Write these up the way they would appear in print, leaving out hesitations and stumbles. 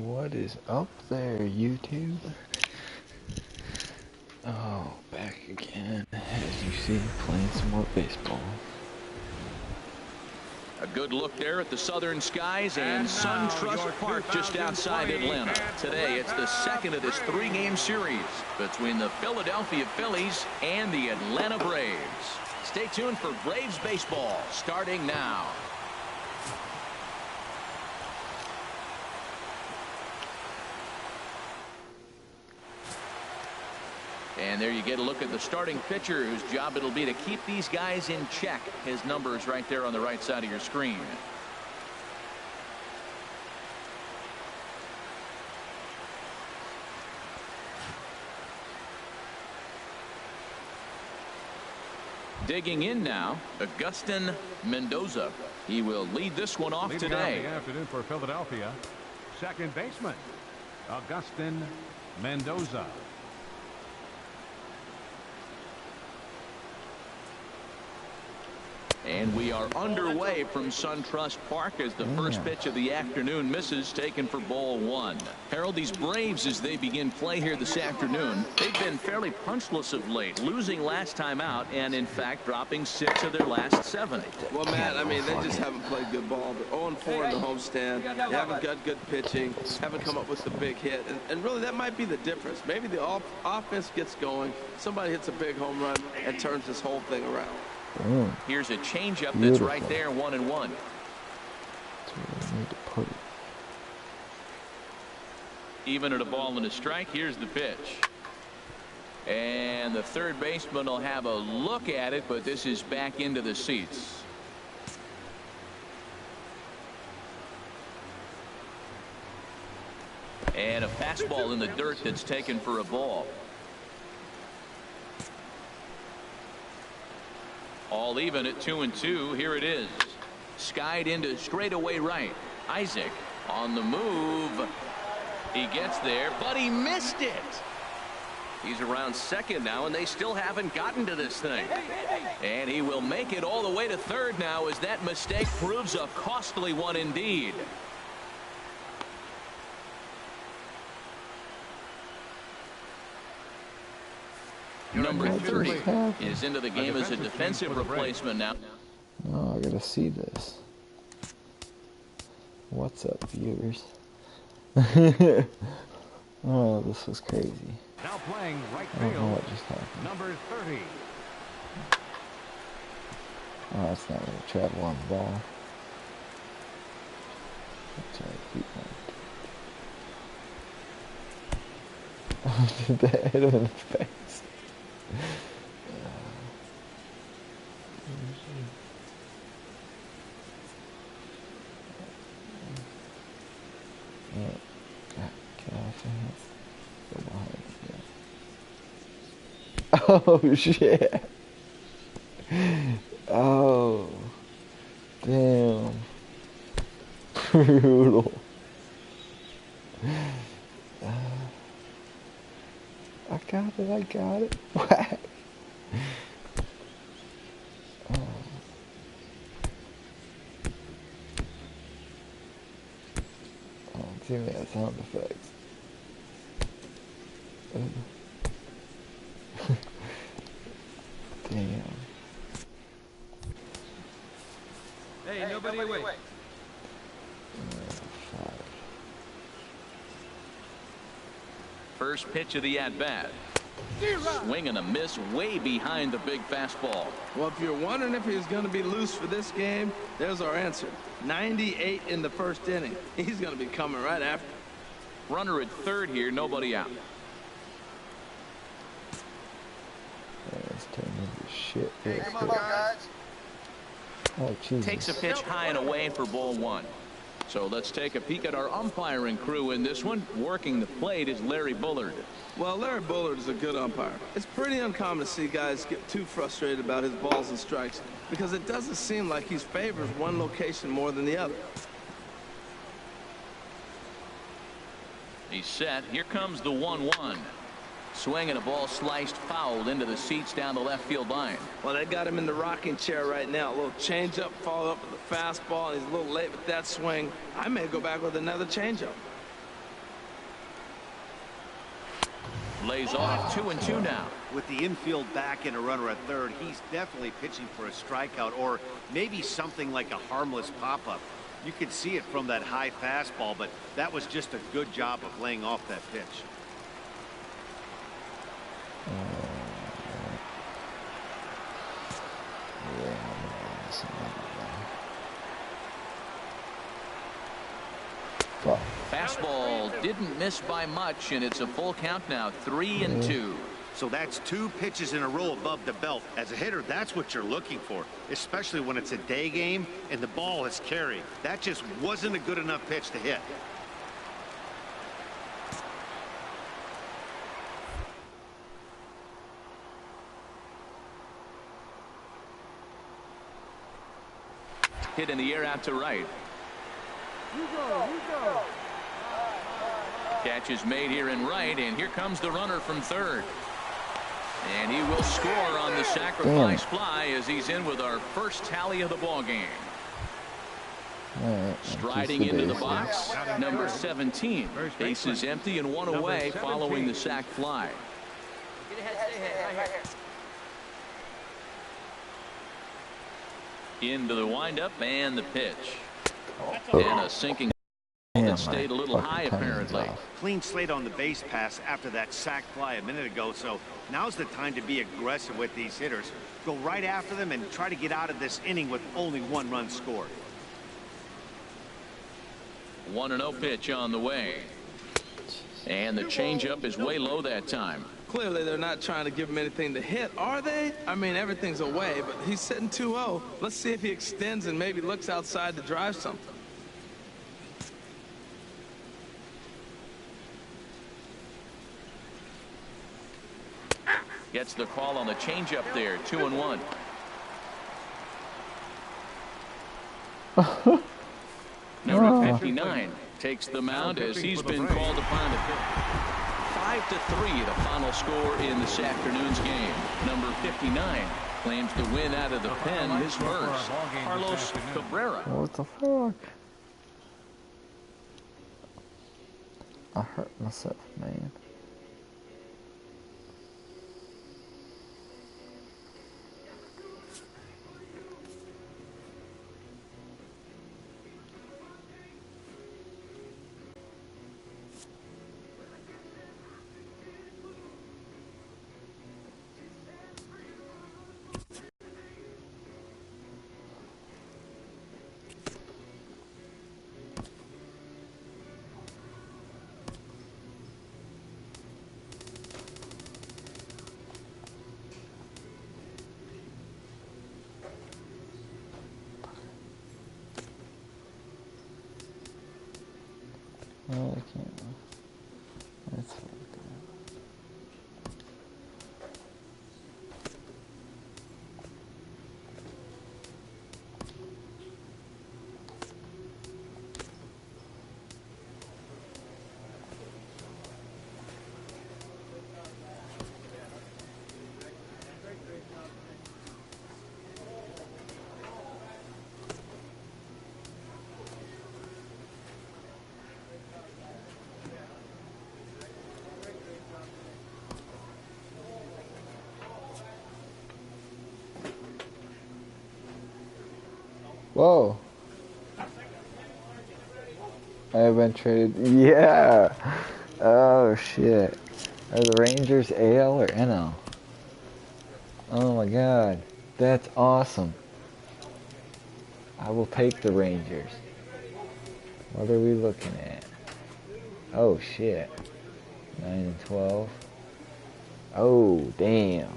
What is up there, YouTube? Oh, back again, as you see, playing some more baseball. A good look there at the southern skies and SunTrust Park just outside Atlanta. Today, it's the second of this three-game series between the Philadelphia Phillies and the Atlanta Braves. Stay tuned for Braves baseball starting now. And there you get a look at the starting pitcher, whose job it'll be to keep these guys in check. His numbers right there on the right side of your screen. Digging in now, Agustin Mendoza. He will lead this one off today. Leading off the afternoon for Philadelphia, second baseman, Agustin Mendoza. And we are underway from SunTrust Park as the first pitch of the afternoon misses, taken for ball one. Harold, these Braves, as they begin play here this afternoon, they've been fairly punchless of late, losing last time out and, in fact, dropping 6 of their last 7. Well, Matt, I mean, they just haven't played good ball. They're 0-4 in the homestand. They haven't got good pitching, haven't come up with the big hit. And really, that might be the difference. Maybe the offense gets going, somebody hits a big home run and turns this whole thing around. Here's a changeup that's right there, 1-1. That's where I need to put it. Even at a ball and a strike, here's the pitch. And the third baseman will have a look at it, but this is back into the seats. And a fastball in the dirt that's taken for a ball. All even at 2-2. Here it is. Skied into straightaway right. Isaac on the move. He gets there, but he missed it. He's around second now, and they still haven't gotten to this thing. And he will make it all the way to third now, as that mistake proves a costly one indeed. Number 30 is into the game as a defensive replacement now. No, I gotta see this. What's up, viewers? Oh, this was crazy. Now playing right I don't know field, what just happened. number 30. Oh, that's not gonna travel on the ball. That's right, keep on. Did that hit him in the face? Oh shit. Oh damn. Brutal. I got it. Whack. Oh, give me that sound effects. Damn. Hey, nobody away. First pitch of the at-bat. Swing and a miss way behind the big fastball. Well, if you're wondering if he's going to be loose for this game, there's our answer. 98 in the first inning. He's going to be coming right after. Runner at third here, nobody out. Let's turn into shit. Hey, come on, guys. Oh, Jesus. Takes a pitch high and away for ball one. So let's take a peek at our umpiring crew in this one. Working the plate is Larry Bullard. Well, Larry Bullard is a good umpire. It's pretty uncommon to see guys get too frustrated about his balls and strikes because it doesn't seem like he favors one location more than the other. He's set. Here comes the 1-1. Swing and a ball sliced foul into the seats down the left field line. Well, they got him in the rocking chair right now. A little changeup, followed up with a fastball, and he's a little late with that swing. I may go back with another changeup. Lays off 2-2 now. With the infield back and a runner at third, he's definitely pitching for a strikeout or maybe something like a harmless pop-up. You could see it from that high fastball, but that was just a good job of laying off that pitch. Fastball didn't miss by much, and it's a full count now, 3-2. So that's 2 pitches in a row above the belt. As a hitter, that's what you're looking for, especially when it's a day game and the ball is carried. That just wasn't a good enough pitch to hit. Hit in the air out to right. You go. Catch is made here in right, and here comes the runner from third. And he will score on the sacrifice fly as he's in with our first tally of the ball game. Right, striding into the box, number 17. Base is empty and one away following the sac fly. Into the windup and the pitch. And a sinking that stayed a little high apparently. Clean slate on the base pass after that sac fly a minute ago, so now's the time to be aggressive with these hitters. Go right after them and try to get out of this inning with only 1 run scored. 1-0 pitch on the way. And the changeup is way low that time. Clearly, they're not trying to give him anything to hit, are they? I mean, everything's away, but he's sitting 2-0. Let's see if he extends and maybe looks outside to drive something. Gets the call on the changeup there, 2-1. Number 59 takes the mound as he's been called upon to pitch. 5-3 the final score in this afternoon's game. Number 59 claims the win out of the pen, his first. Carlos Cabrera. What the fuck? I hurt myself, man. Oh, I can't. That's fucked up. Whoa. I've been traded. Yeah. Oh, shit. Are the Rangers AL or NL? Oh, my God. That's awesome. I will take the Rangers. What are we looking at? Oh, shit. 9-12. Oh, damn.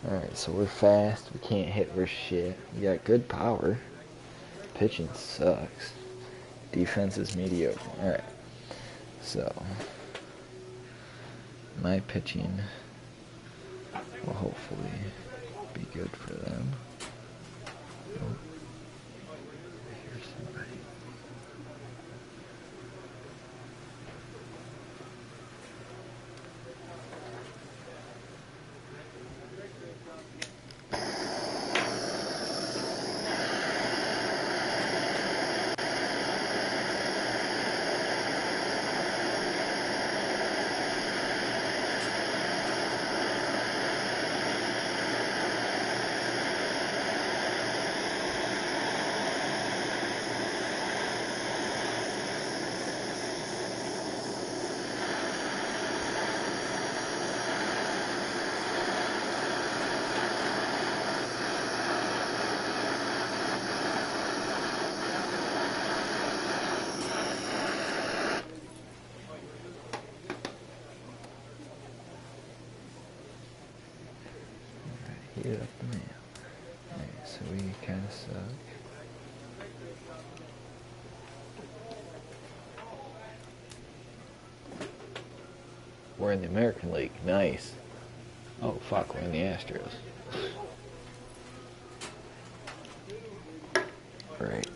Alright, so we're fast. We can't hit for shit. We got good power. Pitching sucks. Defense is mediocre. Alright. So, my pitching will hopefully be good for them. Oh. Here's somebody. Heat up the mail. Alright, so we kind of suck. We're in the American League. Nice. Oh, fuck, we're in the Astros. Great.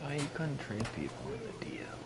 Why you couldn't trade people in the DL?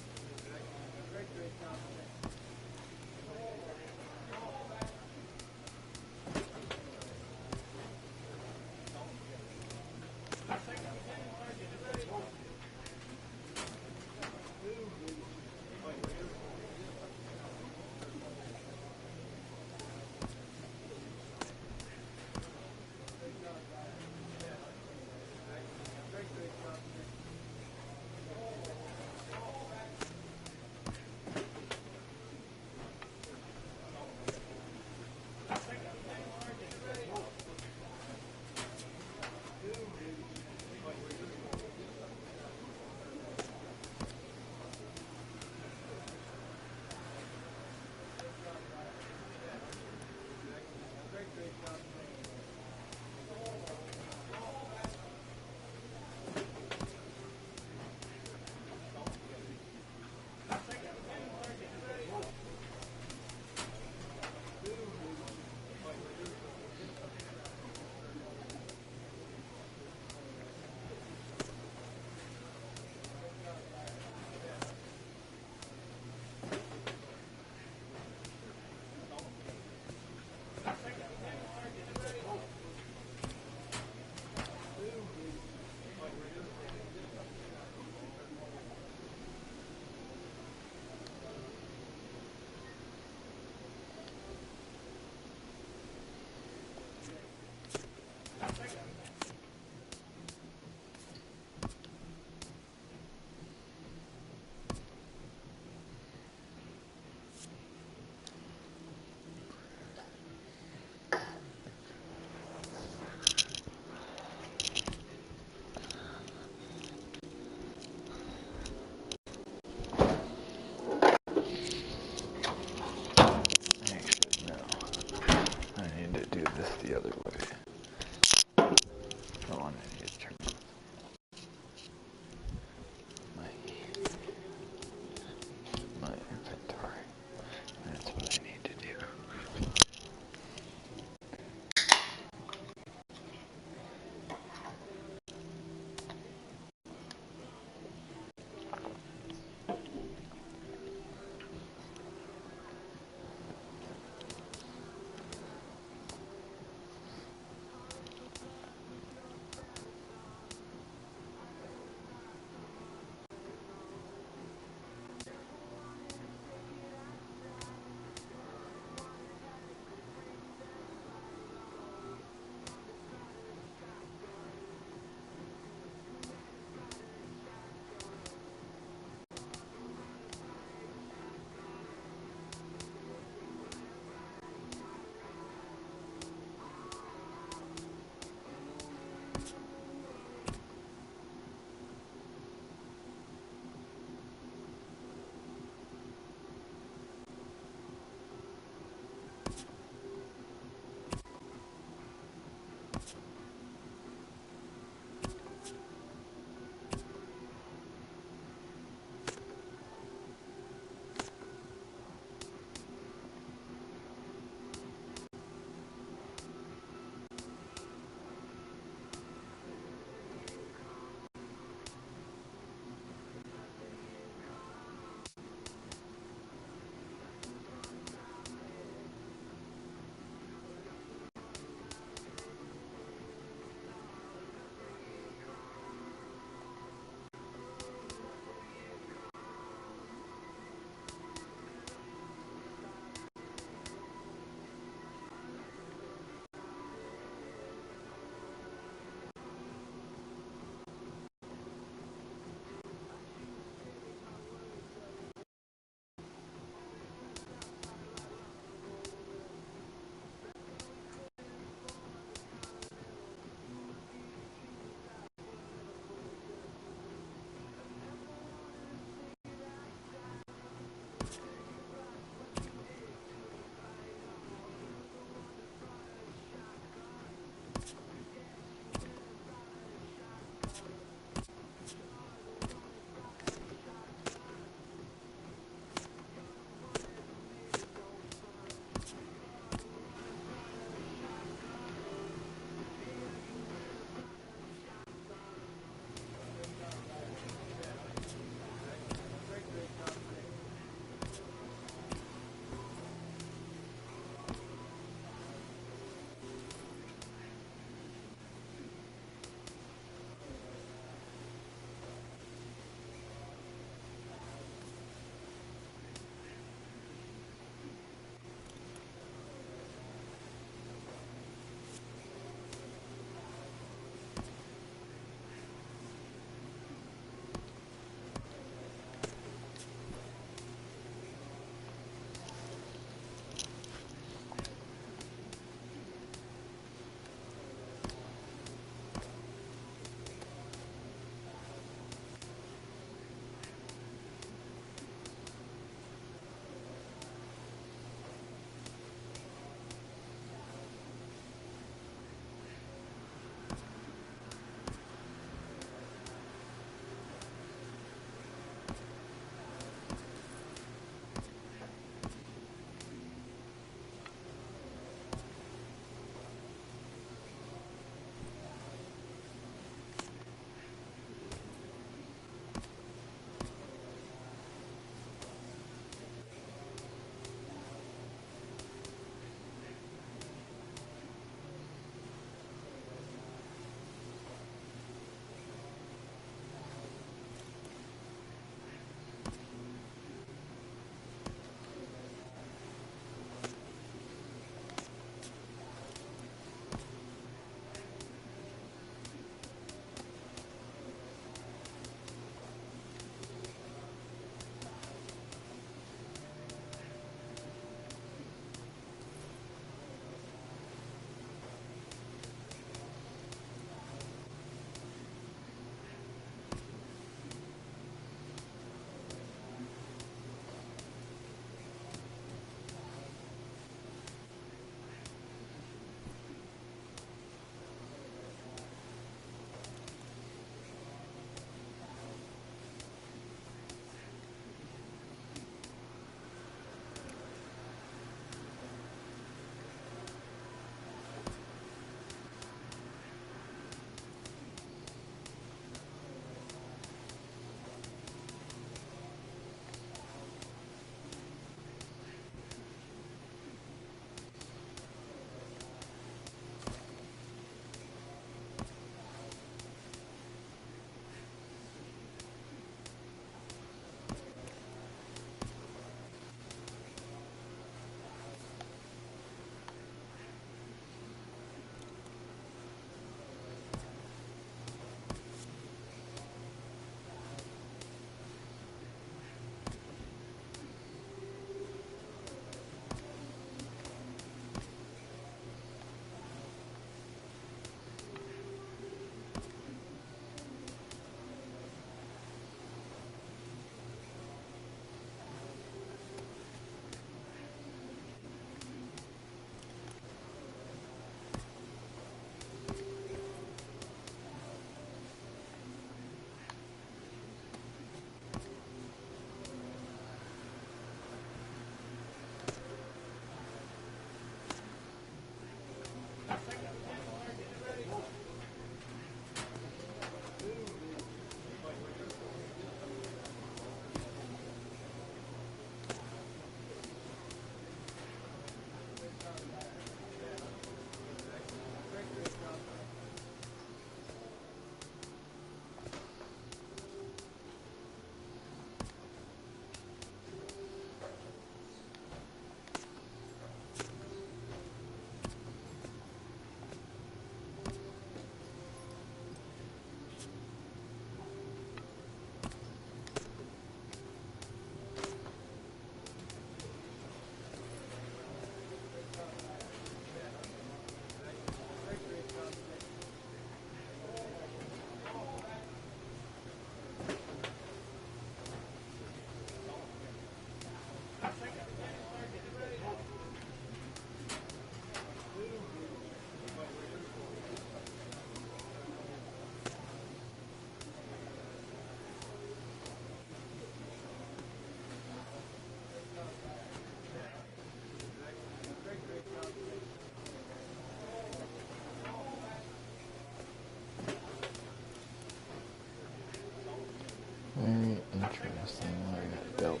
Delta,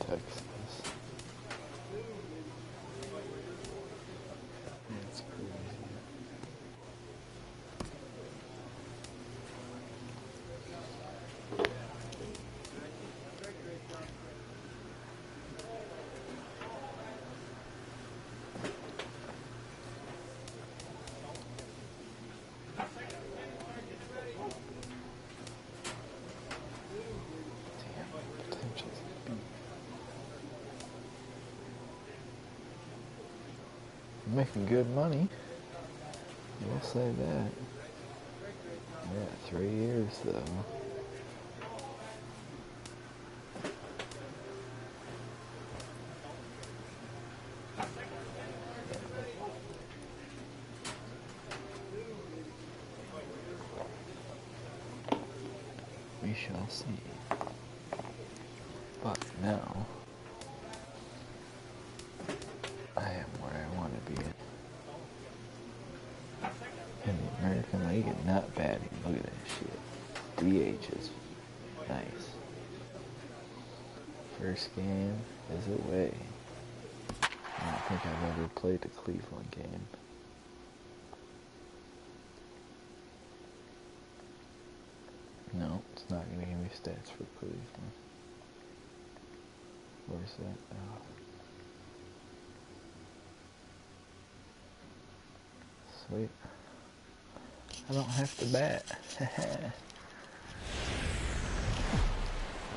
Texas. That's crazy. Making good money. We'll say that. Yeah, 3 years though. We shall see. But now I am where I want to be in the American League, and not bad. Look at that shit. DH is nice. First game is away. I don't think I've ever played a Cleveland game. No, it's not going to give me stats for Cleveland. Where's that? Oh. Sweet. I don't have to bat.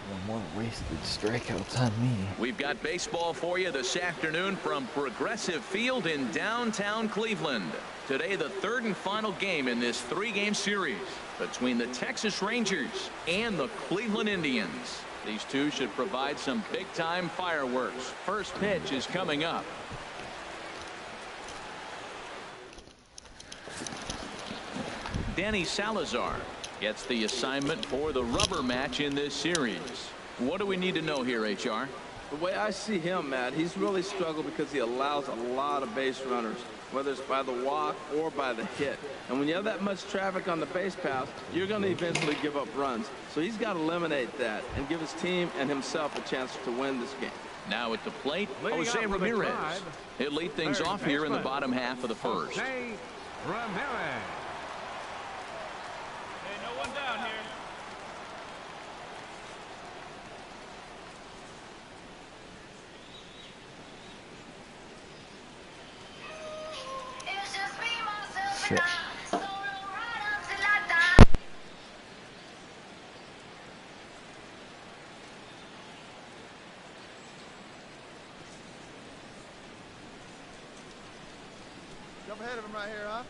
No more wasted strikeouts on me. We've got baseball for you this afternoon from Progressive Field in downtown Cleveland. Today, the third and final game in this 3-game series between the Texas Rangers and the Cleveland Indians. These two should provide some big-time fireworks. First pitch is coming up. Danny Salazar gets the assignment for the rubber match in this series. What do we need to know here, HR? The way I see him, Matt, he's really struggled because he allows a lot of base runners, whether it's by the walk or by the hit. And when you have that much traffic on the base path, you're going to eventually give up runs. So he's got to eliminate that and give his team and himself a chance to win this game. Now at the plate, Jose Ramirez. He'll lead things off here in the bottom half of the first. Jose Ramirez. Down here. Shit. Jump ahead of him right here, huh?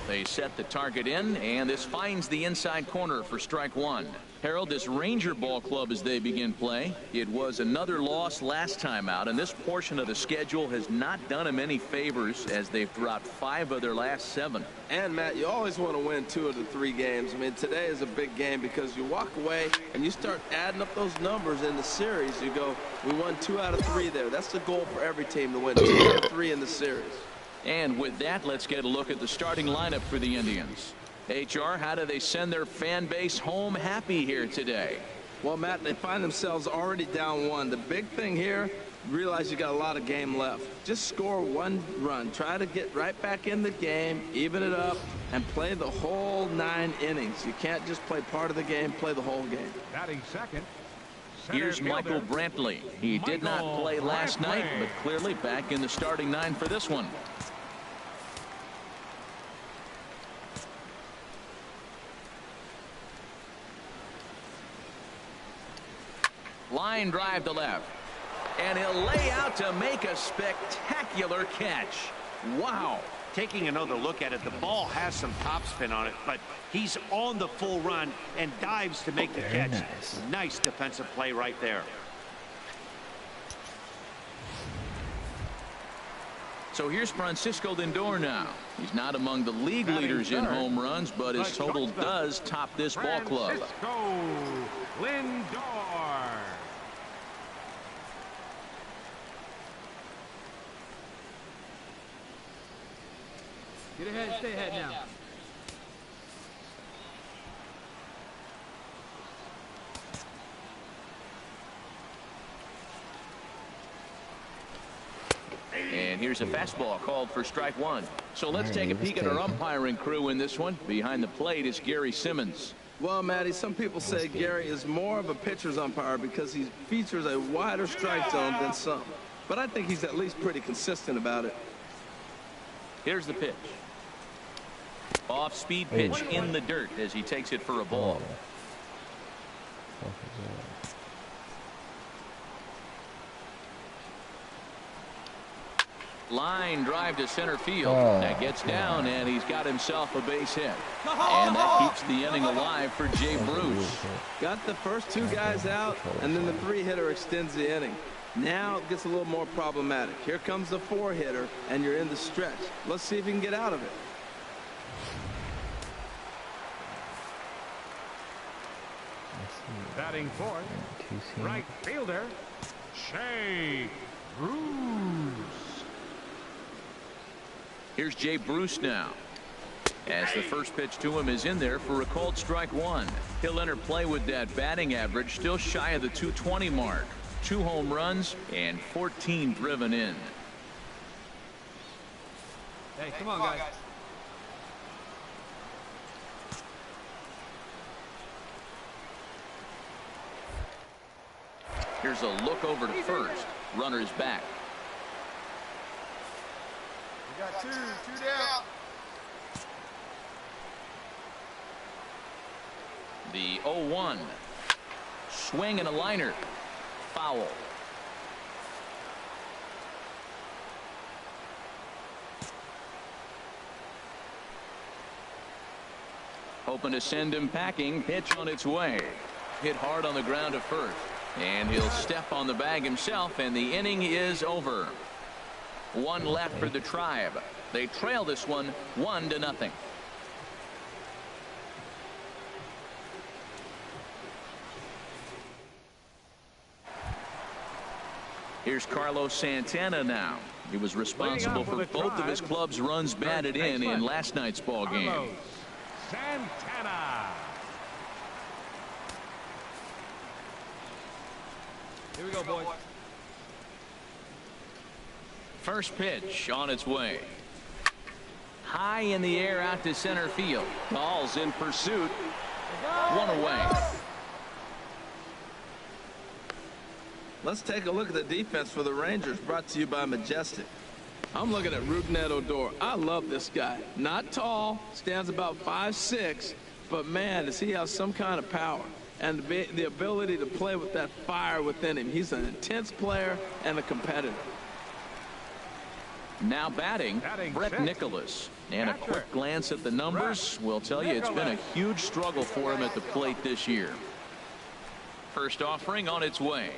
They set the target in, and this finds the inside corner for strike one. Harold, this Ranger ball club as they begin play, it was another loss last time out, and this portion of the schedule has not done them any favors as they've dropped 5 of their last 7. And Matt, you always want to win 2 of the 3 games. I mean, today is a big game because you walk away and you start adding up those numbers in the series. You go, we won 2 out of 3 there. That's the goal for every team, to win 2 out of 3 in the series. And with that, let's get a look at the starting lineup for the Indians. HR, how do they send their fan base home happy here today? Well, Matt, they find themselves already down 1. The big thing here, realize you got a lot of game left. Just score 1 run. Try to get right back in the game, even it up, and play the whole 9 innings. You can't just play part of the game, play the whole game. Batting second. Here's Michael Brantley. He did not play last night, but clearly back in the starting 9 for this one. Line drive to left. And he'll lay out to make a spectacular catch. Wow. Taking another look at it, the ball has some topspin on it, but he's on the full run and dives to make the catch. Nice defensive play right there. So here's Francisco Lindor now. He's not among the league leaders in home runs, but his total does top this ball club. Francisco Lindor. Get ahead, stay ahead now. And here's a fastball called for strike one. So let's take a peek at our umpiring crew in this one. Behind the plate is Gary Simmons. Well, Matty, some people say Gary is more of a pitcher's umpire because he features a wider strike zone than some. But I think he's at least pretty consistent about it. Here's the pitch. Off-speed pitch in the dirt as he takes it for a ball. Line drive to center field. That gets down, and he's got himself a base hit. And that keeps the inning alive for Jay Bruce. Got the first 2 guys out, and then the 3-hitter extends the inning. Now it gets a little more problematic. Here comes the 4-hitter, and you're in the stretch. Let's see if you can get out of it. Batting fourth, right fielder, Jay Bruce. Here's Jay Bruce now. As the first pitch to him is in there for a called strike one. He'll enter play with that batting average still shy of the 220 mark. 2 home runs and 14 driven in. Hey, come on, guys. Here's a look over to first. Runner's back. We got 2 down. The 0-1. Swing and a liner. Foul. Hoping to send him packing. Pitch on its way. Hit hard on the ground to first. And he'll step on the bag himself, and the inning is over. 1 left for the Tribe. They trail this one 1-0. Here's Carlos Santana now. He was responsible for both of his club's runs batted in last night's ball game. Carlos Santana. Here we go, boys. First pitch on its way. High in the air out to center field. Ball's in pursuit. 1 away. Let's take a look at the defense for the Rangers, brought to you by Majestic. I'm looking at Rougned Odor. I love this guy. Not tall, stands about 5'6", but man, does he have some kind of power and the ability to play with that fire within him. He's an intense player and a competitor. Now batting, Brett six. Nicholas. And a Catcher. quick glance at the numbers will tell you it's been a huge struggle for him at the plate this year. First offering on its way.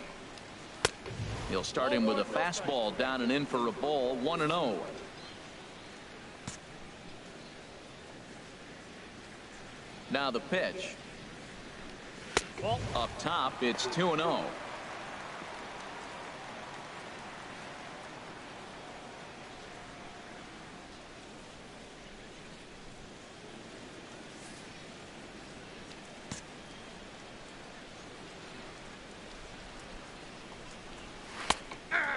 He'll start him with a fastball down and in for a ball, 1-0. Now the pitch. Up top, it's 2-0.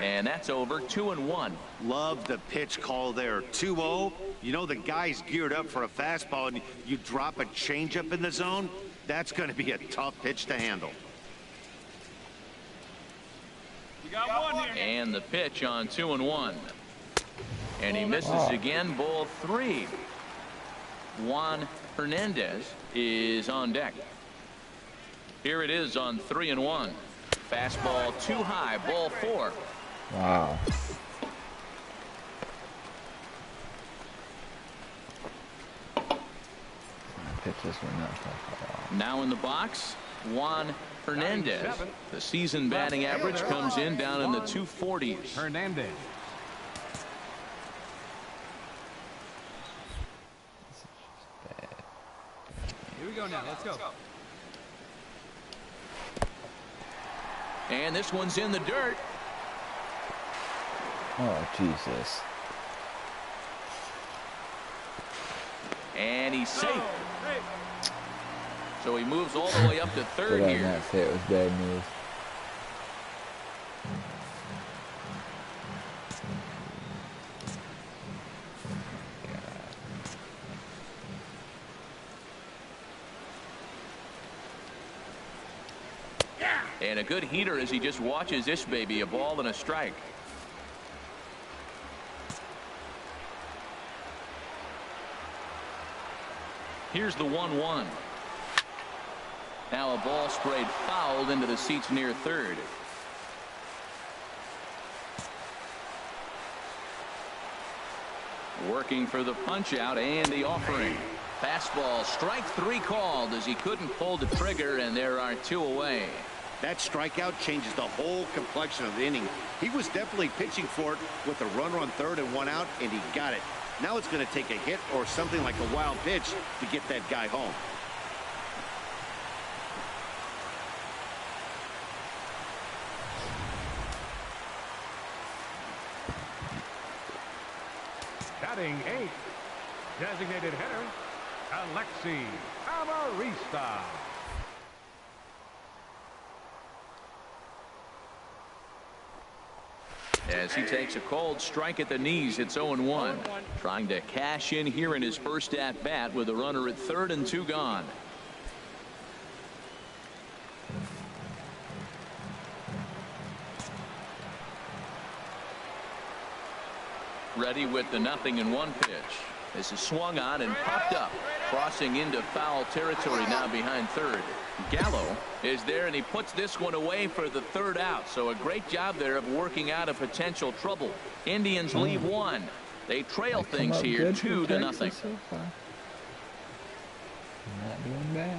And that's over, 2-1. Love the pitch call there. 2-0. You know the guy's geared up for a fastball, and you drop a changeup in the zone. That's going to be a tough pitch to handle. You got one here. And the pitch on 2-1. And he misses again, ball 3. Juan Hernandez is on deck. Here it is on 3-1. Fastball too high, ball 4. Wow. Pitches were not that. Now in the box, Juan Hernandez. The season batting average comes in down in the 240s. Hernandez. Here we go now. Let's go. And this one's in the dirt. Oh, Jesus. And he's safe. So he moves all the way up to third Did I here. not say it was bad news? And a good heater as he just watches this baby, a ball and a strike. Here's the 1-1. Now a ball sprayed fouled into the seats near third. Working for the punch out and the offering. Fastball, strike 3 called as he couldn't pull the trigger, and there are 2 away. That strikeout changes the whole complexion of the inning. He was definitely pitching for it with a runner on third and 1 out, and he got it. Now it's going to take a hit or something like a wild pitch to get that guy home. Batting 8th. Designated hitter, Alexi Amarista. As he takes a cold strike at the knees, it's 0-1. Trying to cash in here in his first at bat with a runner at third and 2 gone. Ready with the 0-1 pitch. This is swung on and popped up, crossing into foul territory now behind third. Gallo is there, and he puts this one away for the 3rd out. So a great job there of working out a potential trouble. Indians leave 1. They trail things here 2-0. So far. Not doing bad.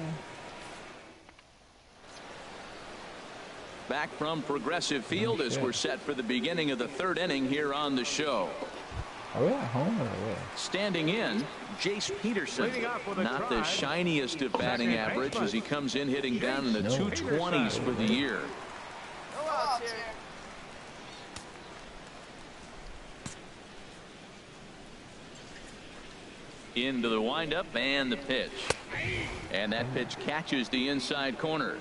Back from Progressive Field as we're set for the beginning of the 3rd inning here on the show. Are we at home or away? Standing in, Jace Peterson. Not the shiniest of batting average as he comes in hitting down in the 220s for the year. Into the windup and the pitch. And that pitch catches the inside corner.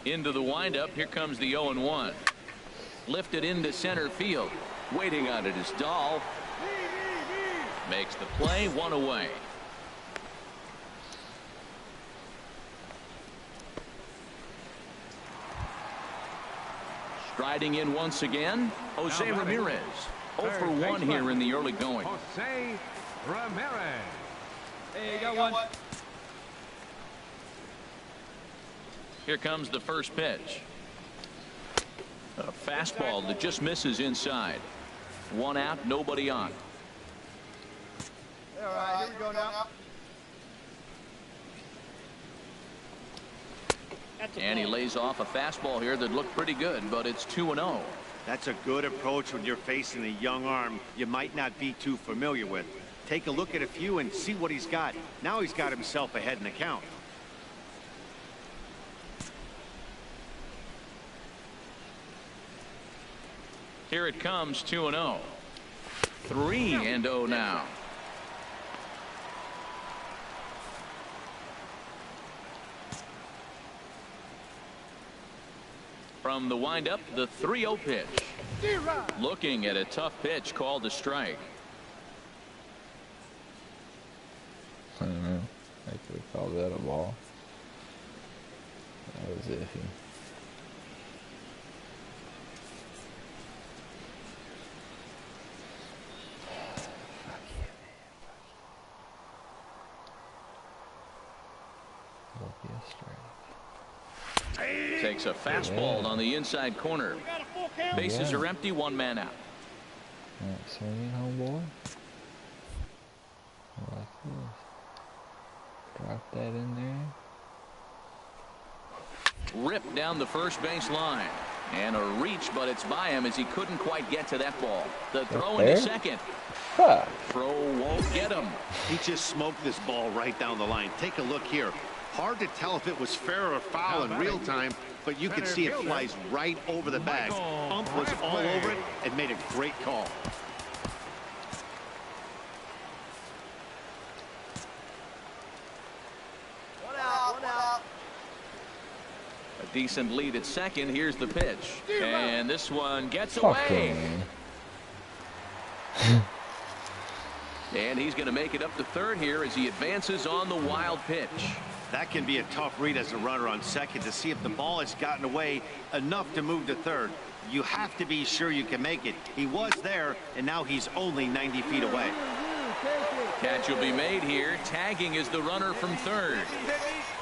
Into the windup. Here comes the 0-1. Lifted into center field. Waiting on it is Dahl. Makes the play, 1 away. Striding in once again, Jose Ramirez. 0 for 1 here in the early going. Jose Ramirez. Hey, you got one. Here comes the first pitch. A fastball that just misses inside. 1 out, nobody on. All right, here we go now. And he lays off a fastball here that looked pretty good, but it's 2-0. That's a good approach when you're facing a young arm you might not be too familiar with. Take a look at a few and see what he's got. Now he's got himself ahead in the count. Here it comes, 2-0. 3-0 now. From the windup, the 3-0 pitch. Looking at a tough pitch called a strike. I don't know. I could have called that a ball. That was iffy. Takes a fastball on the inside corner. Bases are empty, 1 man out. Alright, swinging homeboy. I like this. Drop that in there. Ripped down the first base line. And a reach, but it's by him as he couldn't quite get to that ball. The throw into second. Huh. Throw won't get him. He just smoked this ball right down the line. Take a look here. Hard to tell if it was fair or foul in real time, but you can see it flies right over the bag. Ump was all over it and made a great call. One out. A decent lead at second. Here's the pitch. And this one gets away. And he's going to make it up to third here as he advances on the wild pitch. That can be a tough read as a runner on second to see if the ball has gotten away enough to move to third. You have to be sure you can make it. He was there, and now he's only 90 feet away. Catch will be made here. Tagging is the runner from third.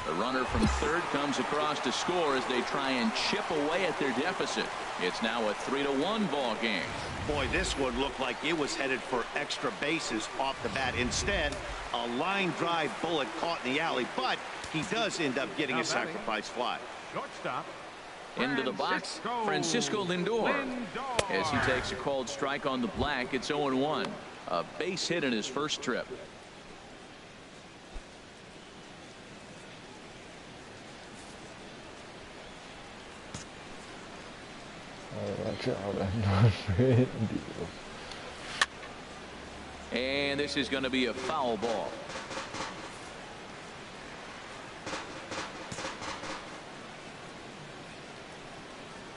The runner from third comes across to score as they try and chip away at their deficit. It's now a 3-1 ball game. Boy, this one looked like it was headed for extra bases off the bat. Instead, a line drive bullet caught in the alley, but he does end up getting a sacrifice fly. Shortstop. Into the box, Francisco Lindor. As he takes a called strike on the black, it's 0-1. A base hit in his first trip. Watch out, I'm not afraid. And this is going to be a foul ball.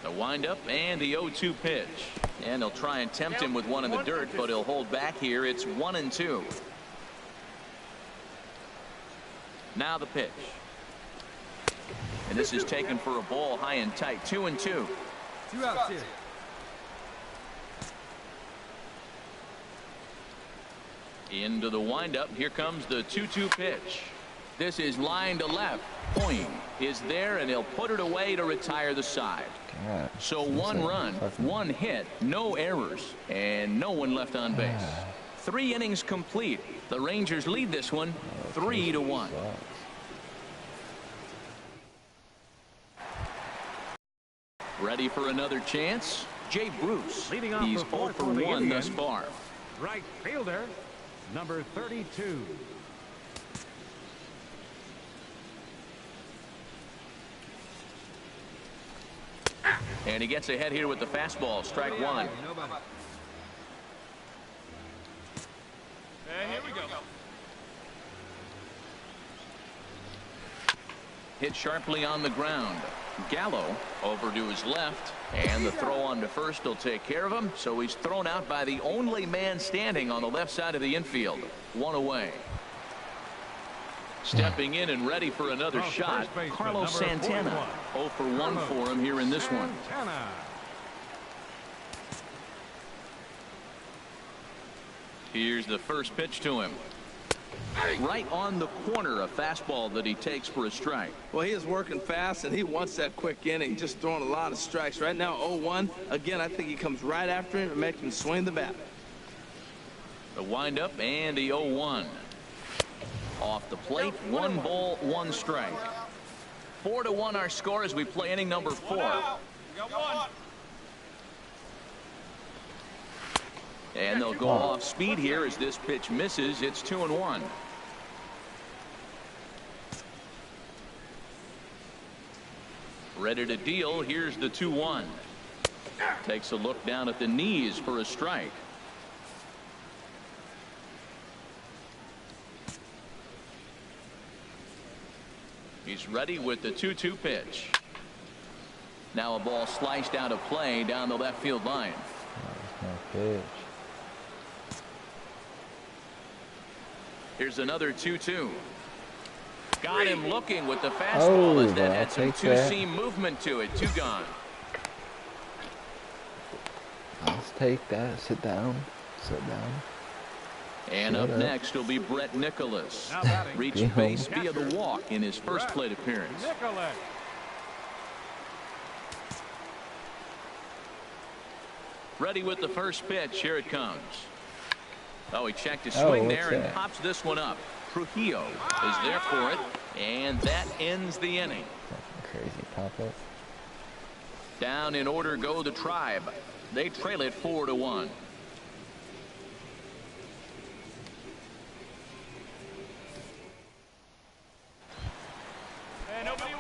The windup and the 0-2 pitch. And they'll try and tempt him with one in the dirt, but he'll hold back here. It's 1-2. Now the pitch. And this is taken for a ball high and tight. 2-2. 2 outs here. Into the windup. Here comes the 2-2 pitch. This is line to left. Point is there, and he'll put it away to retire the side. God, so 1 run, 1 hit, no errors, and no one left on base. 3 innings complete. The Rangers lead this one 3-1. Ready for another chance? Jay Bruce. Leading off He's the 0 fourth for for the 1 thus Indians. far. Right fielder, number 32. And he gets ahead here with the fastball. Strike 1. Nobody. Here we go. Hit sharply on the ground. Gallo over to his left, and the throw on to first will take care of him. So he's thrown out by the only man standing on the left side of the infield. 1 away. Stepping in and ready for another shot, Carlos Santana. 0 for 1 for him here in this one. Santana. Here's the first pitch to him. Right on the corner, a fastball that he takes for a strike. Well, he is working fast, and he wants that quick inning, just throwing a lot of strikes. Right now, 0-1. Again, I think he comes right after him and makes him swing the bat. The windup and the 0-1. Off the plate, 1 ball, 1 strike. 4-1 our score as we play inning number 4. We got one. And they'll go off speed here as this pitch misses. It's 2-1. Ready to deal. Here's the 2-1. Takes a look down at the knees for a strike. He's ready with the 2-2 pitch. Now a ball sliced out of play down the left field line. That's no pitch. Here's another 2-2. Got him looking with the fastball as that had some two-seam movement to it. 2 gone. Let's take that. Sit down. Sit down. And up next will be Brett Nicholas. Reached base via the walk in his first plate appearance. Nicholas. Ready with the first pitch. Here it comes. Oh, he checked his swing there and pops this one up. Trujillo is there for it, and that ends the inning. Crazy pop-up. Down in order go the Tribe. They trail it 4-1.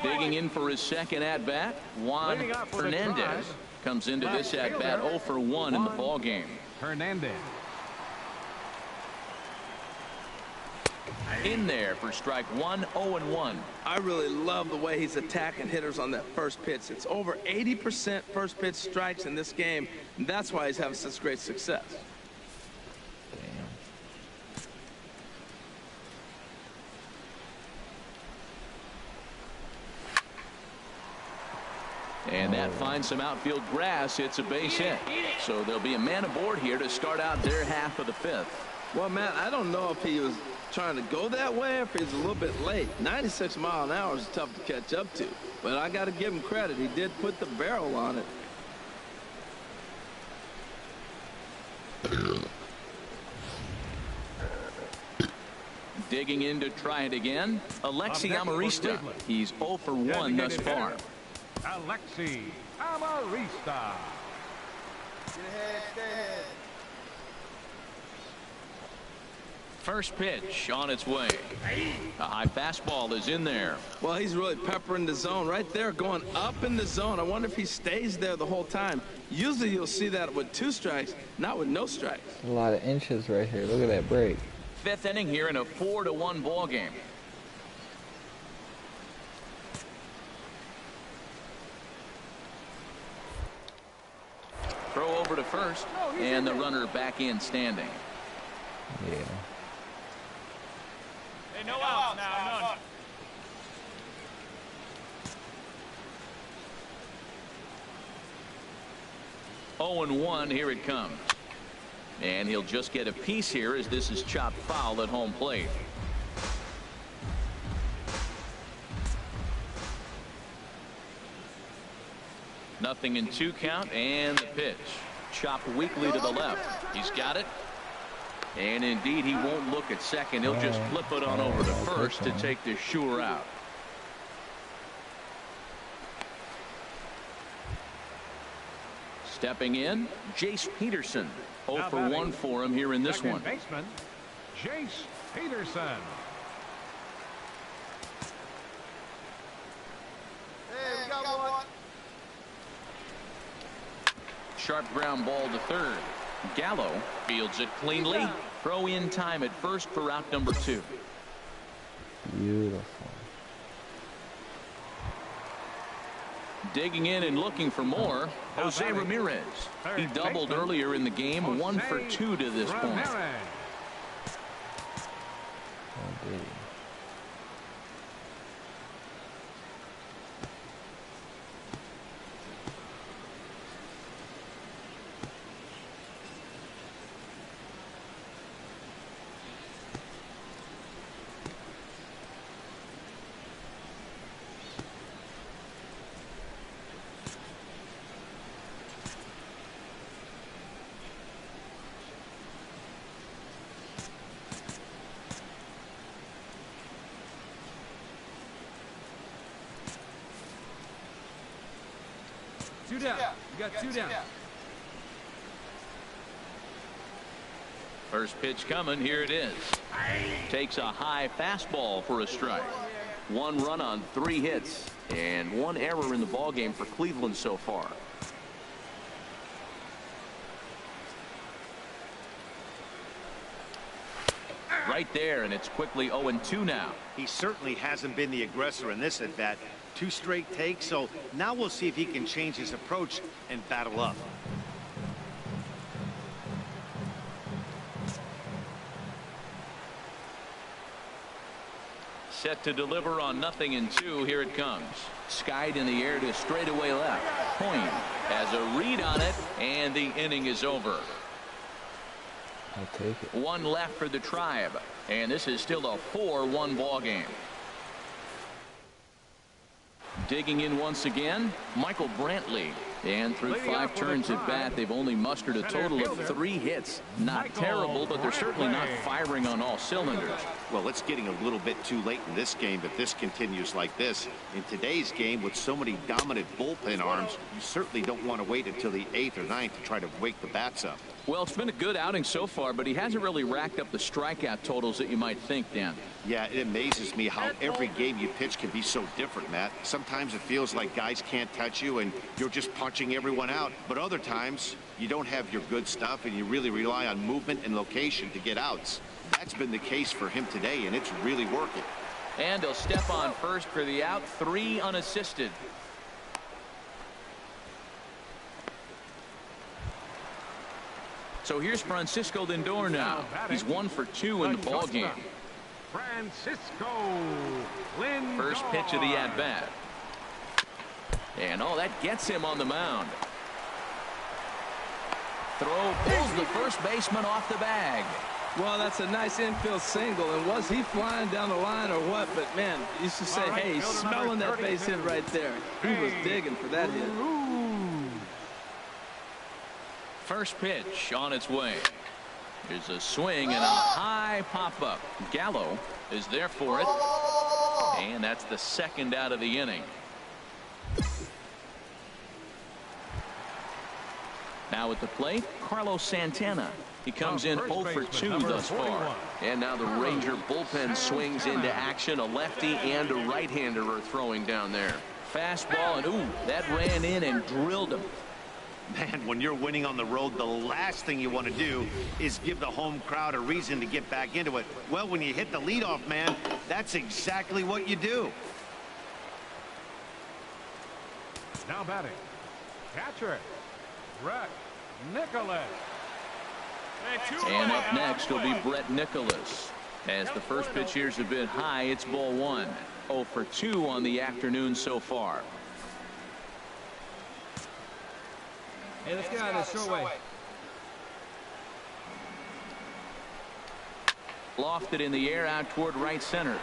Digging in for his second at-bat, Juan Hernandez comes into this at-bat 0 for 1 in the ball game. Hernandez. In there for strike 1, 0-1. I really love the way he's attacking hitters on that first pitch. It's over 80% first pitch strikes in this game, and that's why he's having such great success. And that finds some outfield grass. It's a base hit. So there'll be a man aboard here to start out their half of the 5th. Well, Matt, I don't know if he was trying to go that way or if he's a little bit late. 96 miles an hour is tough to catch up to. But I got to give him credit. He did put the barrel on it. Digging in to try it again, Alexi Amarista. He's 0 for 1 thus far. Alexi Amarista. Get ahead, stay ahead. First pitch on its way. A high fastball is in there. Well, he's really peppering the zone right there, going up in the zone. I wonder if he stays there the whole time. Usually you'll see that with 2 strikes, not with no strikes. A lot of inches right here. Look at that break. 5th inning here in a 4-1 ball game. Throw over to first, and the runner back in standing. Yeah. Hey, no outs now, none. Oh and 1, here it comes. And he'll just get a piece here as this is chopped foul at home plate. Nothing in 2 count, and the pitch. Chopped weakly to the left. He's got it. And indeed, he won't look at second. He'll just flip it on over to first to take the sure out. Stepping in, Jace Peterson. 0 for 1 for him here in this one. Baseman, Jace Peterson. Hey, we got one. Sharp ground ball to third. Gallo fields it cleanly. Throw in time at first for out number 2. Beautiful. Digging in and looking for more, Jose Ramirez. He doubled earlier in the game, 1 for 2 to this point. 2 down. You got 2 down. First pitch coming. Here it is. Takes a high fastball for a strike. 1 run on 3 hits and 1 error in the ballgame for Cleveland so far. Right there, and it's quickly 0-2 now. He certainly hasn't been the aggressor in this at bat. 2 straight takes, so now we'll see if he can change his approach and battle up. Set to deliver on 0-2. Here it comes. Skied in the air to straightaway left. Point has a read on it, and the inning is over. I'll take it. 1 left for the Tribe, and this is still a 4-1 ball game. Digging in once again, Michael Brantley. And through 5 turns at bat, they've only mustered a total of 3 hits. Not terrible, but they're certainly not firing on all cylinders. Well, it's getting a little bit too late in this game if this continues like this. In today's game, with so many dominant bullpen arms, you certainly don't want to wait until the 8th or 9th to try to wake the bats up. Well, it's been a good outing so far, but he hasn't really racked up the strikeout totals that you might think, Dan. Yeah, it amazes me how every game you pitch can be so different, Matt. Sometimes it feels like guys can't touch you and you're just punching everyone out. But other times, you don't have your good stuff and you really rely on movement and location to get outs. That's been the case for him today, and it's really working. And he'll step on first for the out. 3 unassisted. So here's Francisco Lindor now. He's 1 for 2 in the ball game. Francisco Lindor. First pitch of the at-bat. And oh, that gets him on the mound. Throw pulls the first baseman off the bag. Well, that's a nice infield single. And was he flying down the line or what? But, man, you should say, hey, he's smelling that base hit right there. He was digging for that hit. First pitch on its way. There's a swing and a high pop-up. Gallo is there for it. And that's the 2nd out of the inning. Now at the plate, Carlos Santana. He comes in 0 for 2 thus far. And now the Ranger bullpen swings into action. A lefty and a right-hander are throwing down there. Fastball, and ooh, that ran in and drilled him. Man, when you're winning on the road, the last thing you want to do is give the home crowd a reason to get back into it. Well, when you hit the leadoff man, that's exactly what you do. Now batting, catcher Brett Nicholas. And up next will be Brett Nicholas. As the first pitch here's a bit high, it's ball 1. 0 for 2 on the afternoon so far. Hey, let's get out of this short way. Lofted in the air out toward right center.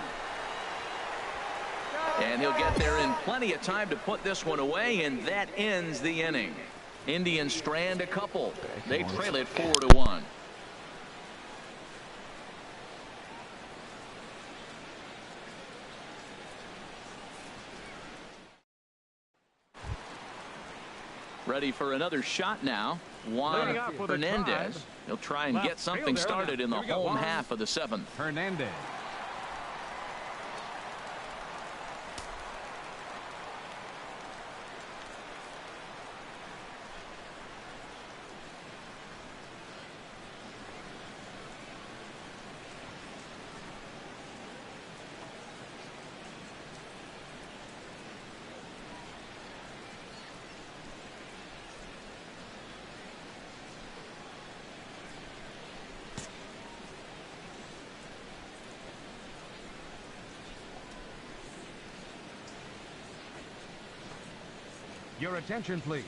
And he'll get there in plenty of time to put this one away, and that ends the inning. Indians strand a couple. They trail it 4-1. Ready for another shot now. Juan Hernandez. He'll try and get something started in the home half of the 7th. Hernandez. Your attention, please.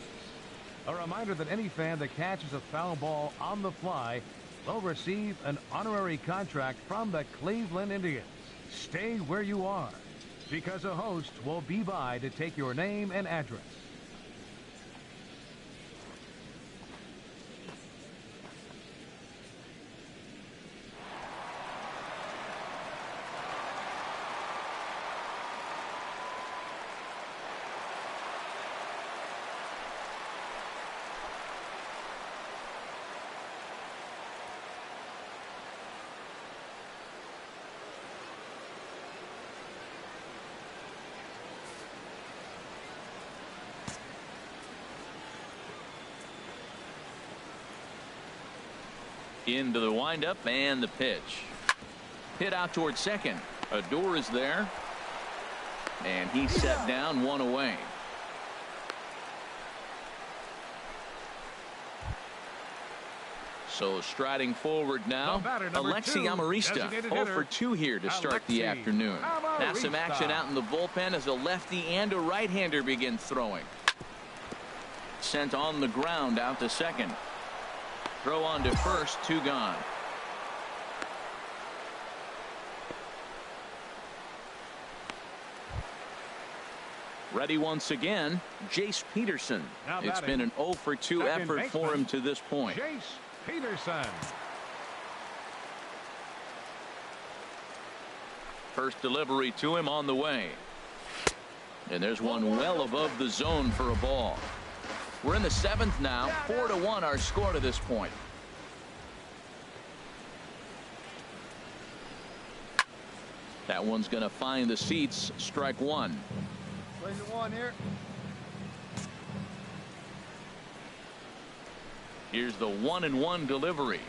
A reminder that any fan that catches a foul ball on the fly will receive an honorary contract from the Cleveland Indians. Stay where you are, because a host will be by to take your name and address. Into the windup and the pitch. Hit out towards second. Odor is there. And he's set down, one away. So striding forward now, Alexi Amarista, 0 for 2 here to start the afternoon. Now some action out in the bullpen as a lefty and a right-hander begins throwing. Sent on the ground out to second. Throw on to first, 2 gone. Ready once again, Jace Peterson. It's been an 0 for 2 effort for him to this point. Jace Peterson. First delivery to him on the way. And there's one well above the zone for a ball. We're in the 7th now. 4-1 our score to this point. That one's going to find the seats. Strike 1. Place it 1 here. Here's the 1-1 delivery.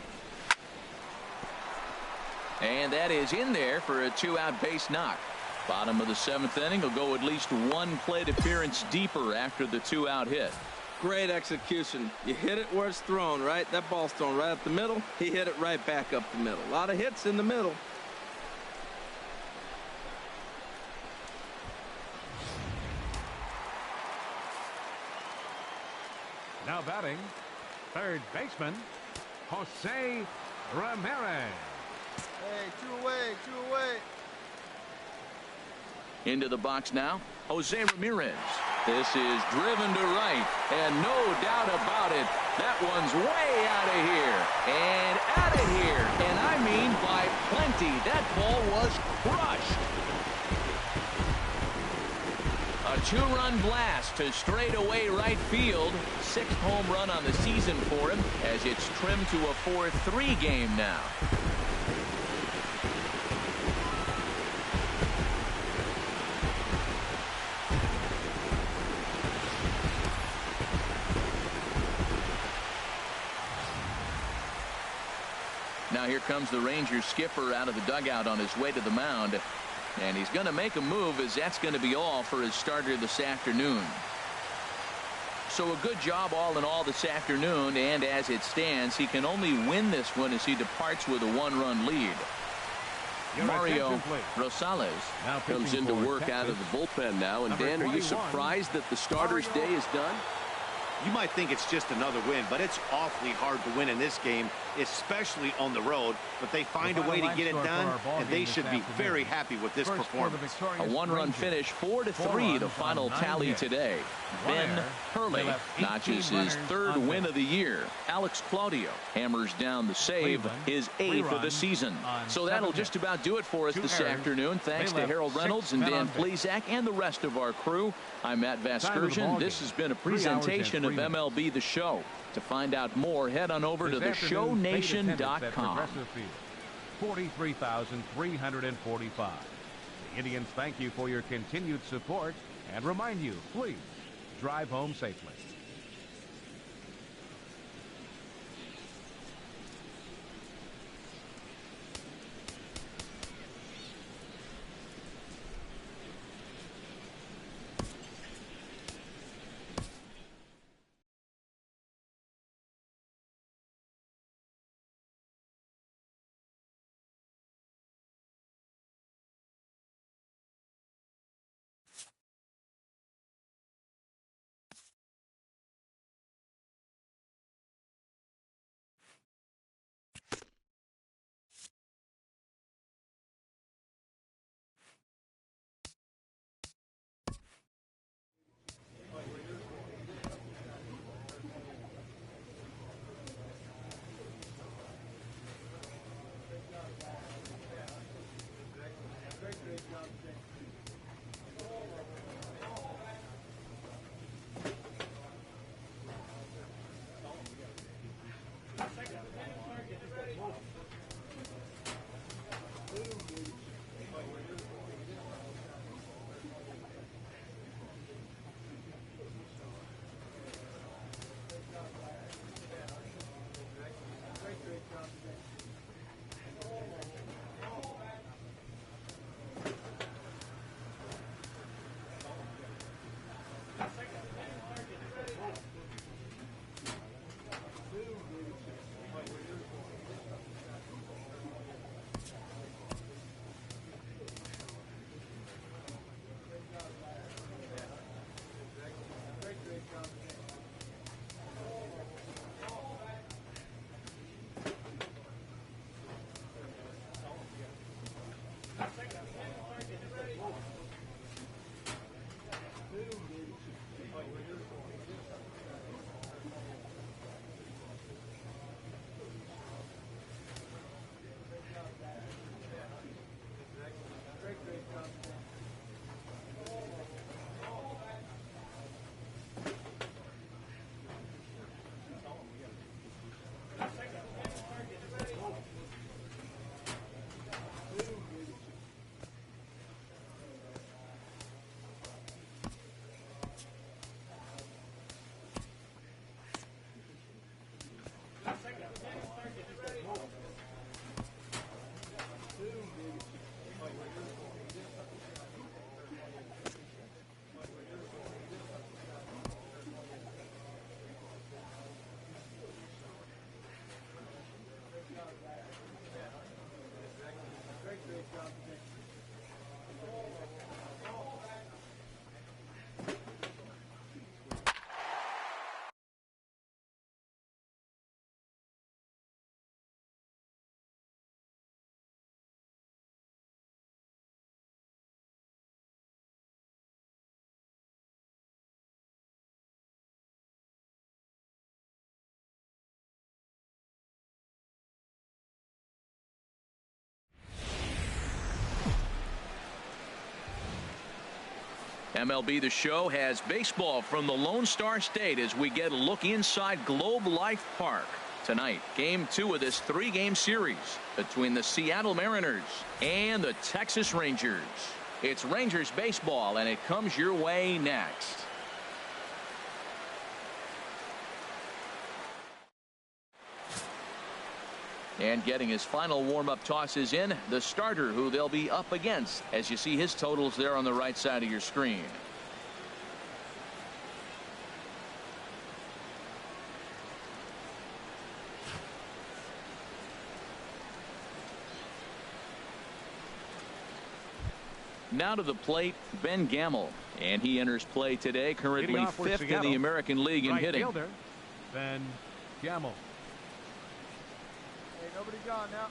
And that is in there for a 2-out base knock. Bottom of the 7th inning will go at least 1 plate appearance deeper after the 2-out hit. Great execution. You hit it where it's thrown, right? That ball's thrown right up the middle. He hit it right back up the middle. A lot of hits in the middle. Now batting, third baseman, Jose Ramirez. Hey, 2 away, 2 away. Into the box now, Jose Ramirez. This is driven to right, and no doubt about it, that one's way out of here. And out of here, and I mean by plenty. That ball was crushed. A 2-run blast to straightaway right field. 6th home run on the season for him as it's trimmed to a 4-3 game now. Now here comes the Rangers skipper out of the dugout on his way to the mound. And he's going to make a move, as that's going to be all for his starter this afternoon. So a good job all in all this afternoon, and as it stands, he can only win this one as he departs with a 1-run lead. Mario Rosales comes into work out of the bullpen now. And Dan, are you surprised that the starter's day is done? You might think it's just another win, but it's awfully hard to win in this game, especially on the road. But they find a way to get it done, and they should be very happy with this performance. A 1-run finish, 4-3, the final tally today. Ben Hurley notches his 3rd win of the year. Alex Claudio hammers down the save, his 8th of the season. So that'll just about do it for us this afternoon. Thanks to Harold Reynolds and Dan Plesac and the rest of our crew. I'm Matt Vasgersian. This has been a presentation of MLB The Show. To find out more, head on over to theshownation.com. 43,345. The Indians thank you for your continued support and remind you, please drive home safely. MLB The Show has baseball from the Lone Star State as we get a look inside Globe Life Park. Tonight, Game 2 of this 3-game series between the Seattle Mariners and the Texas Rangers. It's Rangers baseball, and it comes your way next. And getting his final warm-up tosses in, the starter who they'll be up against, as you see his totals there on the right side of your screen. Now to the plate, Ben Gamel, and he enters play today, currently 5th in the American League in hitting. Fielder, Ben Gamel. Hey, nobody gone now.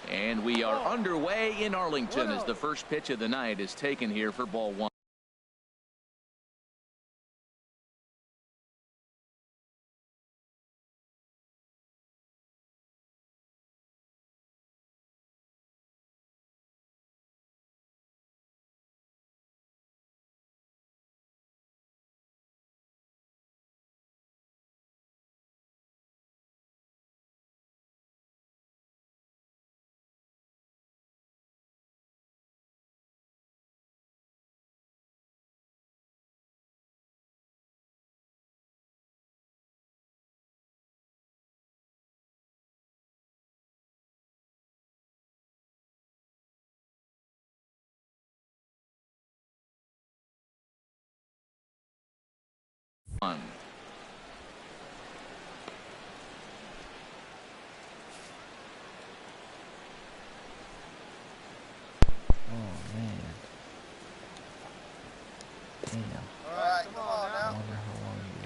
And we are underway in Arlington as the first pitch of the night is taken here for ball 1.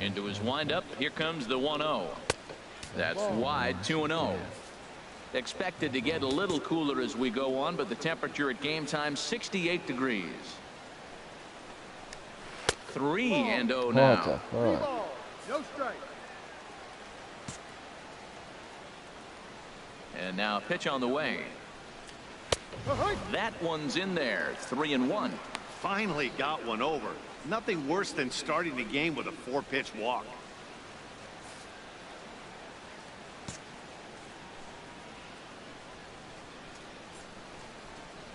Into his windup, here comes the 1-0. That's wide, 2-0. Expected to get a little cooler as we go on, but the temperature at game time 68 degrees. 3-0 now. No strike. And now pitch on the way. That one's in there. 3-1. Finally got one over. Nothing worse than starting the game with a 4-pitch walk.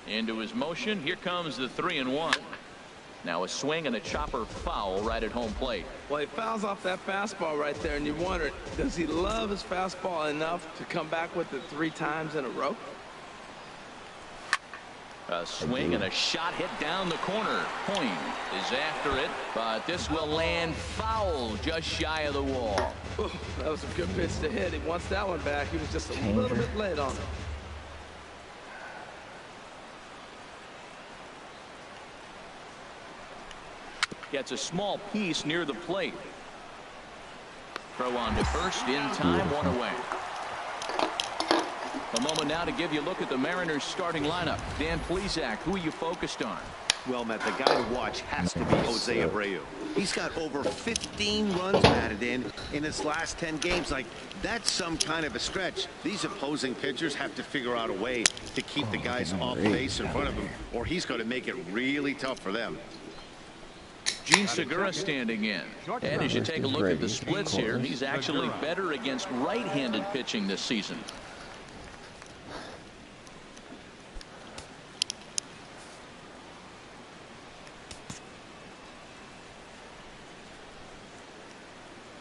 Into his motion. Here comes the 3-1. Now a swing and a chopper foul right at home plate. Well, he fouls off that fastball right there, and you wonder, does he love his fastball enough to come back with it 3 times in a row? A swing and a shot hit down the corner. Point is after it, but this will land foul just shy of the wall. Ooh, that was a good pitch to hit. He wants that one back. He was just a little bit late on it. Gets a small piece near the plate. Throw on to first in time, 1 away. A moment now to give you a look at the Mariners starting lineup. Dan Plesac, who are you focused on? Well, Matt, the guy to watch has to be Jose Abreu. He's got over 15 runs batted in his last 10 games. Like, that's some kind of a stretch. These opposing pitchers have to figure out a way to keep the guys off base in front of him, or he's going to make it really tough for them. Gene Segura standing in. And as you take a look at the splits here, he's actually better against right-handed pitching this season.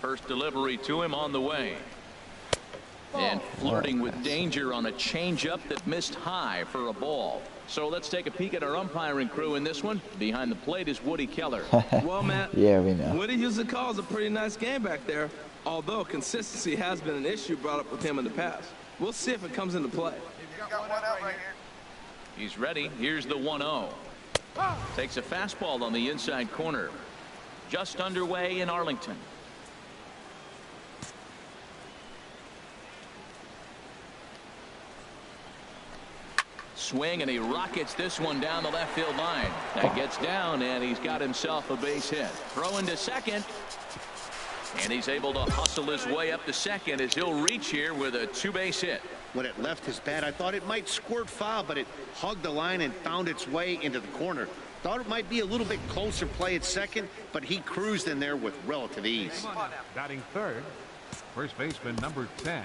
First delivery to him on the way. And flirting with danger on a changeup that missed high for a ball. So let's take a peek at our umpiring crew in this one. Behind the plate is Woody Keller. Well, Matt, yeah, we know. Woody usually calls a pretty nice game back there, although consistency has been an issue brought up with him in the past. We'll see if it comes into play. He's ready. Here's the 1-0. Takes a fastball on the inside corner. Just underway in Arlington. Swing, and he rockets this one down the left field line. That gets down, and he's got himself a base hit. Throwing to second. And he's able to hustle his way up to second as he'll reach here with a 2-base hit. When it left his bat, I thought it might squirt foul, but it hugged the line and found its way into the corner. Thought it might be a little bit closer play at second, but he cruised in there with relative ease. Batting third, first baseman number 10,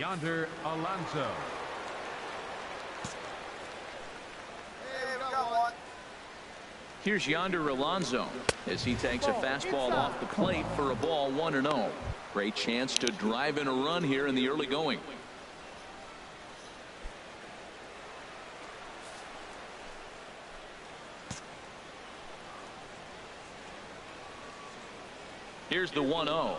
Yonder Alonso. Here's Yonder Alonso as he takes a fastball off the plate for a ball, 1-0. Great chance to drive in a run here in the early going. Here's the 1-0.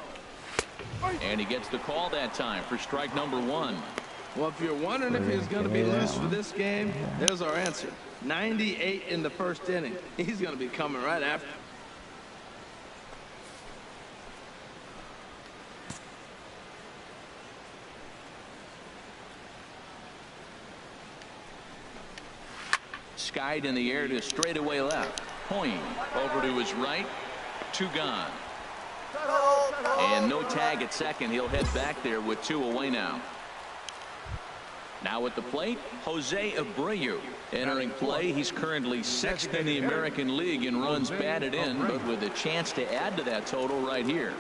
And he gets the call that time for strike number 1. Well, if you're wondering if he's going to be loose for this game, there's our answer. 98 in the first inning. He's going to be coming right after. Skied in the air to straightaway left. Point over to his right. 2 gone. And no tag at second. He'll head back there with 2 away now. Now at the plate, Jose Abreu entering play. He's currently 6th in the American League in runs batted in, but with a chance to add to that total right here.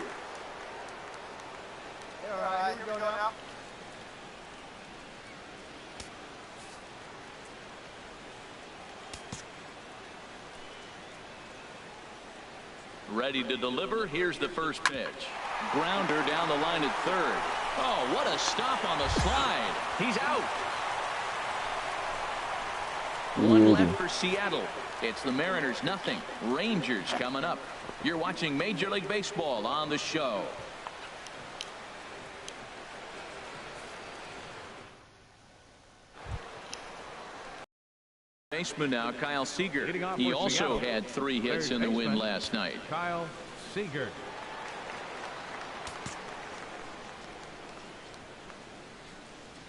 Ready to deliver. Here's the first pitch. Grounder down the line at third. Oh, what a stop on the slide. He's out. One left for Seattle. It's the Mariners nothing. Rangers coming up. You're watching Major League Baseball on the show. Baseman now, Kyle Seager. He also had 3 hits in the win last night. Kyle Seager.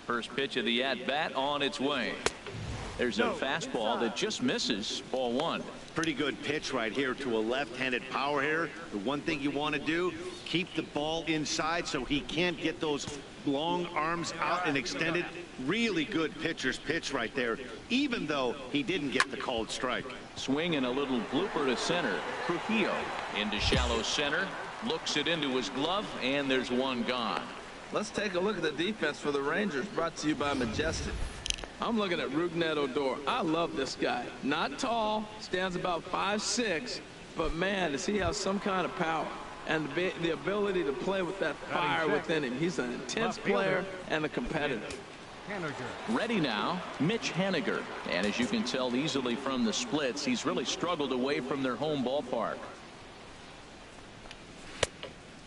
First pitch of the at-bat on its way. There's a fastball that just misses. Ball 1. Pretty good pitch right here to a left-handed power hitter. The one thing you want to do, keep the ball inside so he can't get those long arms out and extended. Really good pitcher's pitch right there, even though he didn't get the called strike. Swing and a little blooper to center. Trujillo into shallow center. Looks it into his glove, and there's 1 gone. Let's take a look at the defense for the Rangers, brought to you by Majestic. I'm looking at Rougned Odor. I love this guy. Not tall, stands about 5'6", but man, does he have some kind of power and the ability to play with that fire within him. He's an intense player and a competitor. Ready now, Mitch Haniger. And as you can tell easily from the splits, he's really struggled away from their home ballpark.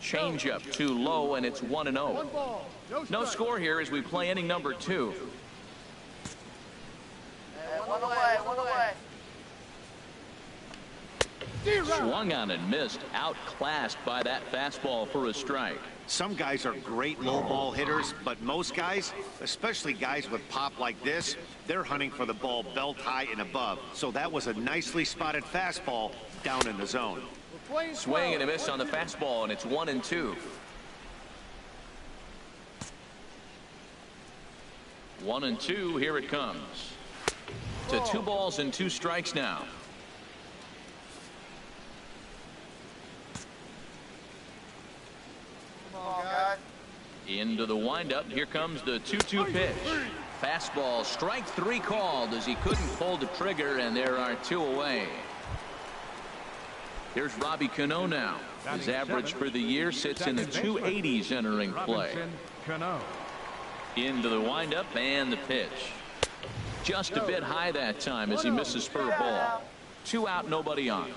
Changeup too low, and it's 1-0. No score here as we play inning number 2. One away. Swung on and missed, outclassed by that fastball for a strike. Some guys are great low ball hitters, but most guys, especially guys with pop like this, they're hunting for the ball belt high and above. So that was a nicely spotted fastball down in the zone. Swing and a miss on the fastball, and it's 1-2. 1-2, here it comes. To 2 balls and 2 strikes now. Into the windup. Here comes the 2-2 pitch. Fastball, strike 3 called as he couldn't pull the trigger, and there are 2 away. Here's Robbie Cano now. His average for the year sits in the 280s entering play. Into the windup and the pitch. Just a bit high that time as he misses for a ball. 2 out, nobody on.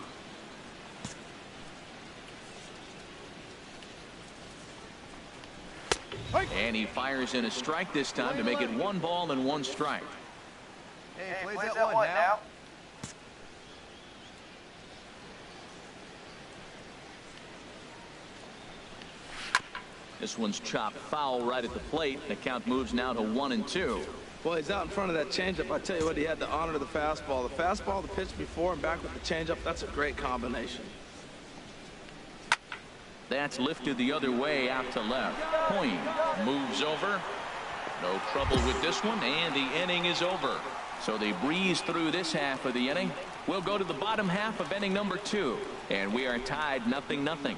And he fires in a strike this time to make it 1 ball and 1 strike. Hey, plays that one now. This one's chopped foul right at the plate. The count moves now to 1-2. Well, he's out in front of that changeup. I tell you what, he had to honor the fastball. The fastball, the pitch before and back with the changeup, that's a great combination. That's lifted the other way out to left. Point moves over. No trouble with this one, and the inning is over. So they breeze through this half of the inning. We'll go to the bottom half of inning number 2, and we are tied 0-0.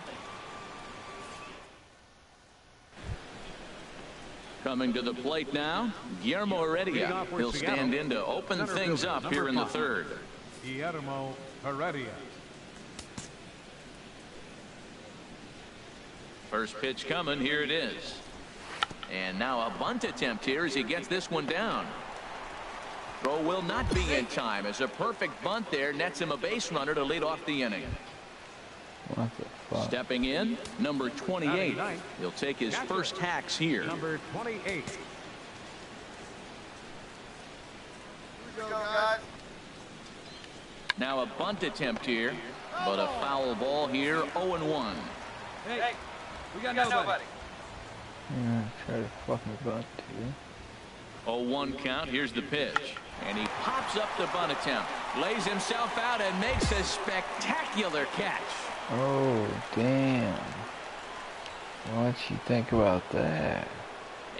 Coming to the plate now, Guillermo Heredia. He'll stand in to open things up here in the 3rd. Guillermo Heredia. First pitch coming. Here it is. And now a bunt attempt here as he gets this one down. Throw will not be in time as a perfect bunt there nets him a base runner to lead off the inning. What the fuck? Stepping in, number 28. He'll take his first hacks here. Number 28. Now a bunt attempt here, but a foul ball here, 0-1. Hey, we got nobody. Yeah, try to fucking bunt too. 0-1 count. Here's the pitch. And he pops up the bunt attempt. Lays himself out and makes a spectacular catch. Oh, damn. What you think about that?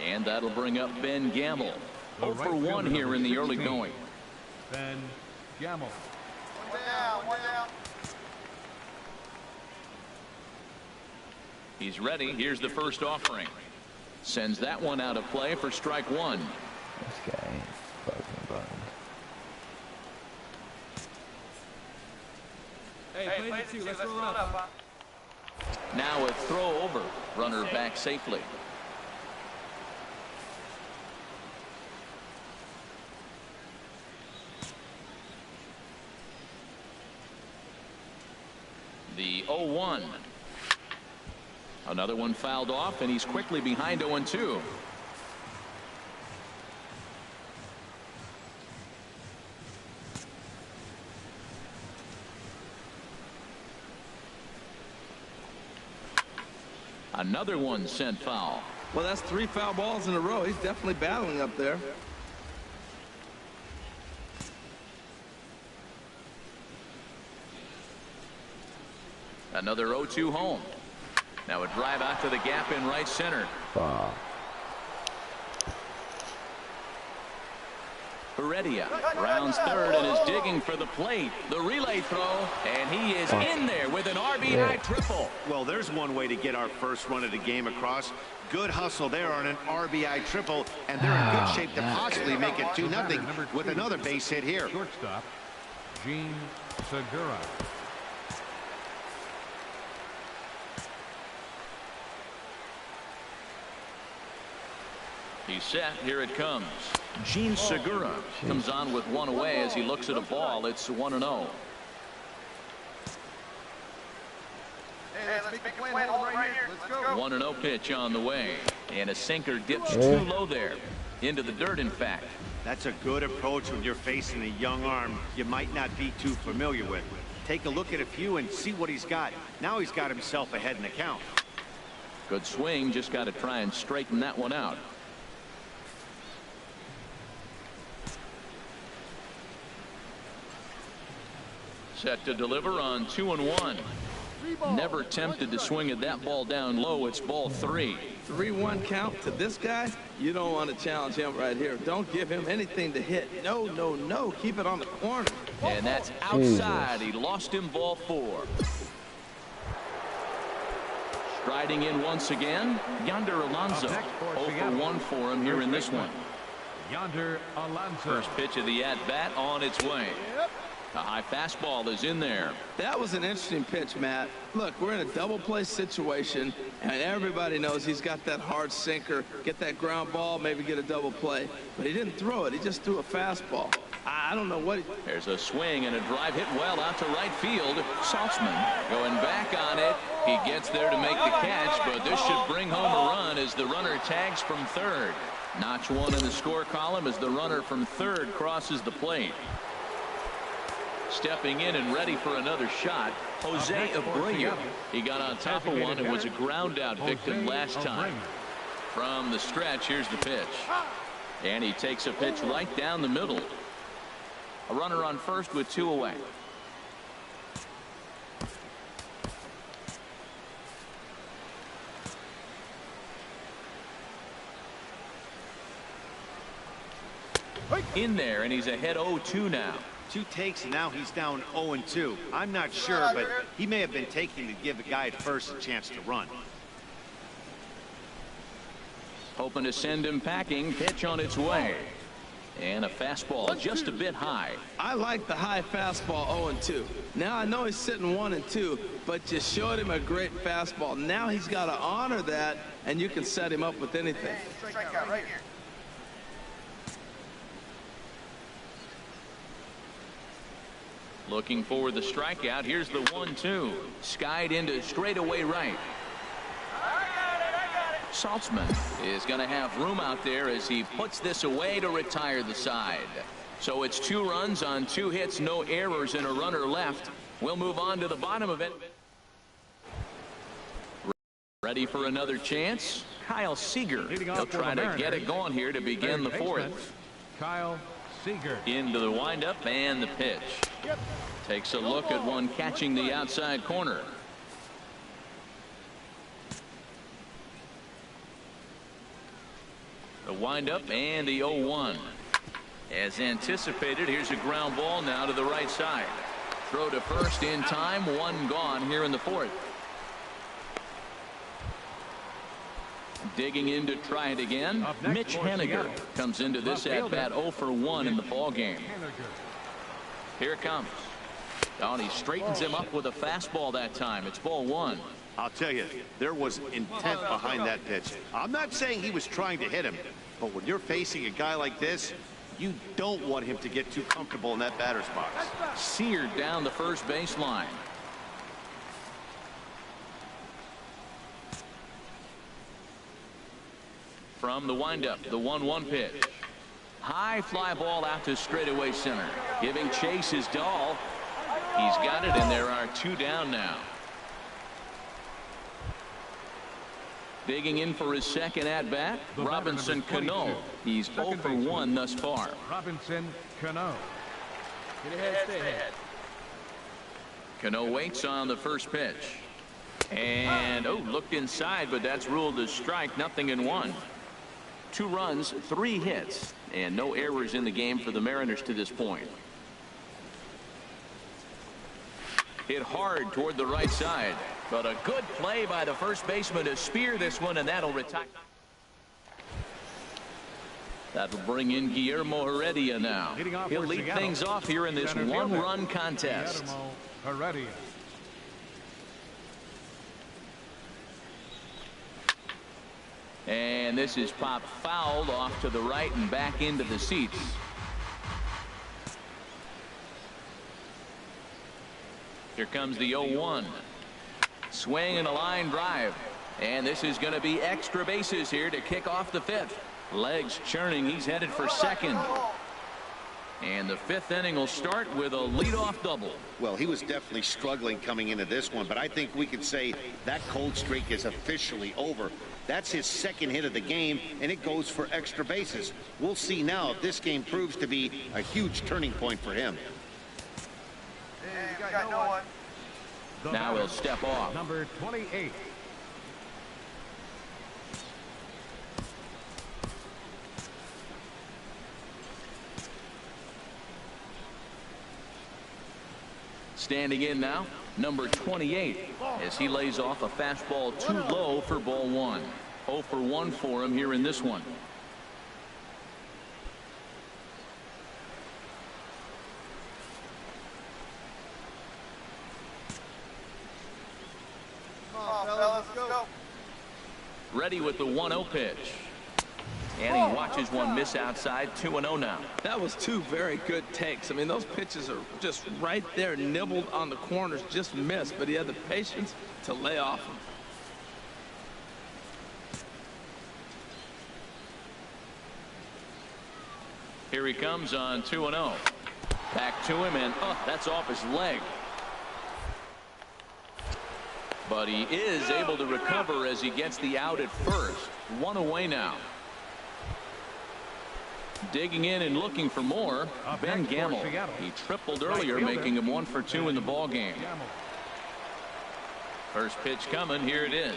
And that'll bring up Ben Gamble. 0 for 1 here in the early going. Ben Gamble. One down. He's ready. Here's the first offering. Sends that one out of play for strike 1. This guy ain't fucking buttons. Hey, play the 2. Let's roll it up. Now a throw over. Runner back safely. The 0-1. Another one fouled off, and he's quickly behind 0-2. Another one sent foul. Well, that's 3 foul balls in a row. He's definitely battling up there. Another 0-2 home. Now a drive out to the gap in right center. Fuck. Heredia rounds third and is digging for the plate. The relay throw, and he is in there with an RBI triple. Well, there's one way to get our first run of the game across. Good hustle there on an RBI triple, and they're in good shape to possibly make it 2-0 with another base hit here. Shortstop, Gene Segura. He's set. Here it comes. Gene Segura comes on with one away as he looks at a ball. It's 1-0. Hey, let's make a play right here. Let's go. 1-0 pitch on the way. And a sinker dips too low there. Into the dirt, in fact. That's a good approach when you're facing a young arm you might not be too familiar with. Take a look at a few and see what he's got. Now he's got himself ahead in the count. Good swing. Just got to try and straighten that one out. Set to deliver on 2-1. Never tempted to swing at that ball down low. It's ball 3. 3-1 count to this guy. You don't want to challenge him right here. Don't give him anything to hit. No, no, no. Keep it on the corner. And that's outside. He lost him, ball 4. Striding in once again, Yonder Alonso. 0 for 1 for him here in this one. Yonder Alonso. First pitch of the at-bat on its way. The high fastball is in there. That was an interesting pitch, Matt. Look, we're in a double play situation, and everybody knows he's got that hard sinker. Get that ground ball, maybe get a double play. But he didn't throw it. He just threw a fastball. I don't know what. There's a swing and a drive hit well out to right field. Saltzman going back on it. He gets there to make the catch, but this should bring home a run as the runner tags from third. Notch one in the score column as the runner from third crosses the plate. Stepping in and ready for another shot, Jose Abreu. He got on top of one and was a ground out victim last time. From the stretch, here's the pitch. And he takes a pitch right down the middle. A runner on first with 2 away. In there, and he's ahead 0-2 now. 2 takes, and now he's down 0-2. I'm not sure, but he may have been taking to give the guy at first a chance to run. Hoping to send him packing. Pitch on its way. And a fastball just a bit high. I like the high fastball 0-2. Now I know he's sitting 1-2, but you showed him a great fastball. Now he's got to honor that, and you can set him up with anything. Strikeout right here. Looking for the strikeout. Here's the 1-2. Skied into straightaway right. Saltzman is going to have room out there as he puts this away to retire the side. So it's 2 runs on 2 hits, no errors, and a runner left. We'll move on to the bottom of it. Ready for another chance? Kyle Seager. He'll try to get it going here to begin the 4th. Kyle Seager. Into the windup and the pitch. Takes a look at one catching the outside corner. The windup and the 0-1. As anticipated, here's a ground ball now to the right side. Throw to first in time. 1 gone here in the 4th. Digging in to try it again. Mitch Haniger comes into this at bat 0 for 1 in the ball game. Here it comes. Oh, and he straightens him up with a fastball that time. It's ball 1. I'll tell you, there was intent behind that pitch. I'm not saying he was trying to hit him, but when you're facing a guy like this, you don't want him to get too comfortable in that batter's box. Seared down the first baseline. From the windup, the 1-1 pitch. High fly ball out to straightaway center. Giving chase is Dahl. He's got it, and there are 2 down now. Digging in for his second at bat, Robinson Cano. He's 0 for 1 thus far. Robinson Cano. Get ahead, stay ahead. Cano waits on the first pitch. And, looked inside, but that's ruled a strike. 0-1. 2 runs, 3 hits, and no errors in the game for the Mariners to this point. Hit hard toward the right side, but a good play by the first baseman to spear this one, and that'll retire. That'll bring in Guillermo Heredia now. He'll lead things off here in this 1-run contest. Guillermo Heredia. And this is popped fouled off to the right and back into the seats. Here comes the 0-1. Swing and a line drive. And this is going to be extra bases here to kick off the 5th. Legs churning. He's headed for second. And the 5th inning will start with a leadoff double. Well, he was definitely struggling coming into this one, but I think we could say that cold streak is officially over. That's his second hit of the game, and it goes for extra bases. We'll see now if this game proves to be a huge turning point for him. Hey, you got no one. Now he'll step off. Number 28. Standing in now, number 28, as he lays off a fastball too low for ball 1. 0 for 1 for him here in this one. ready with the 1-0 pitch. And he watches one miss outside. 2-0 now. That was two very good takes. I mean, those pitches are just right there, nibbled on the corners, just missed, but he had the patience to lay off them. Here he comes on 2-0. Back to him, and that's off his leg. But he is able to recover as he gets the out at first. One away now. Digging in and looking for more, Ben Gamble. He tripled earlier, making him 1 for 2 in the ball game. First pitch coming. Here it is.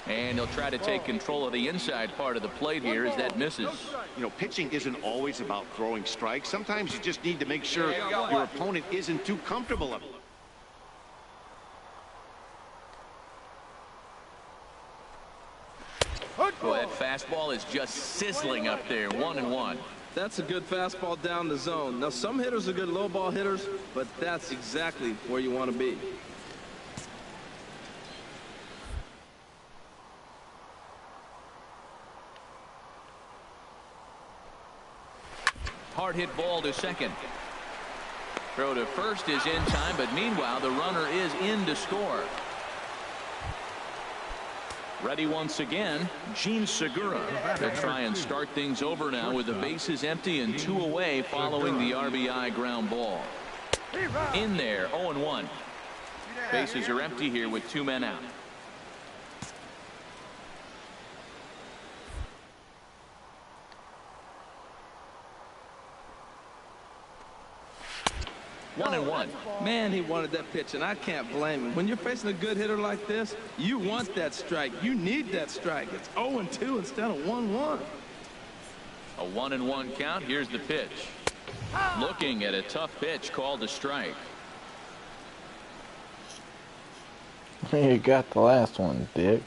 And he'll try to take control of the inside part of the plate here as that misses. You know, pitching isn't always about throwing strikes. Sometimes you just need to make sure your opponent isn't too comfortable. Well, that fastball is just sizzling up there. 1-1. That's a good fastball down the zone. Now, some hitters are good low ball hitters, but that's exactly where you want to be. Hard hit ball to second. Throw to first is in time, but meanwhile the runner is in to score. Ready once again, Gene Segura. They'll try and start things over now with the bases empty and 2 away following the RBI ground ball. In there, 0-1. Bases are empty here with 2 men out. One and one. Man, he wanted that pitch, and I can't blame him. When you're facing a good hitter like this, you want that strike. You need that strike. It's 0-2 instead of 1-1. A 1-1 count. Here's the pitch. Looking at a tough pitch called a strike. You got the last one, Dick.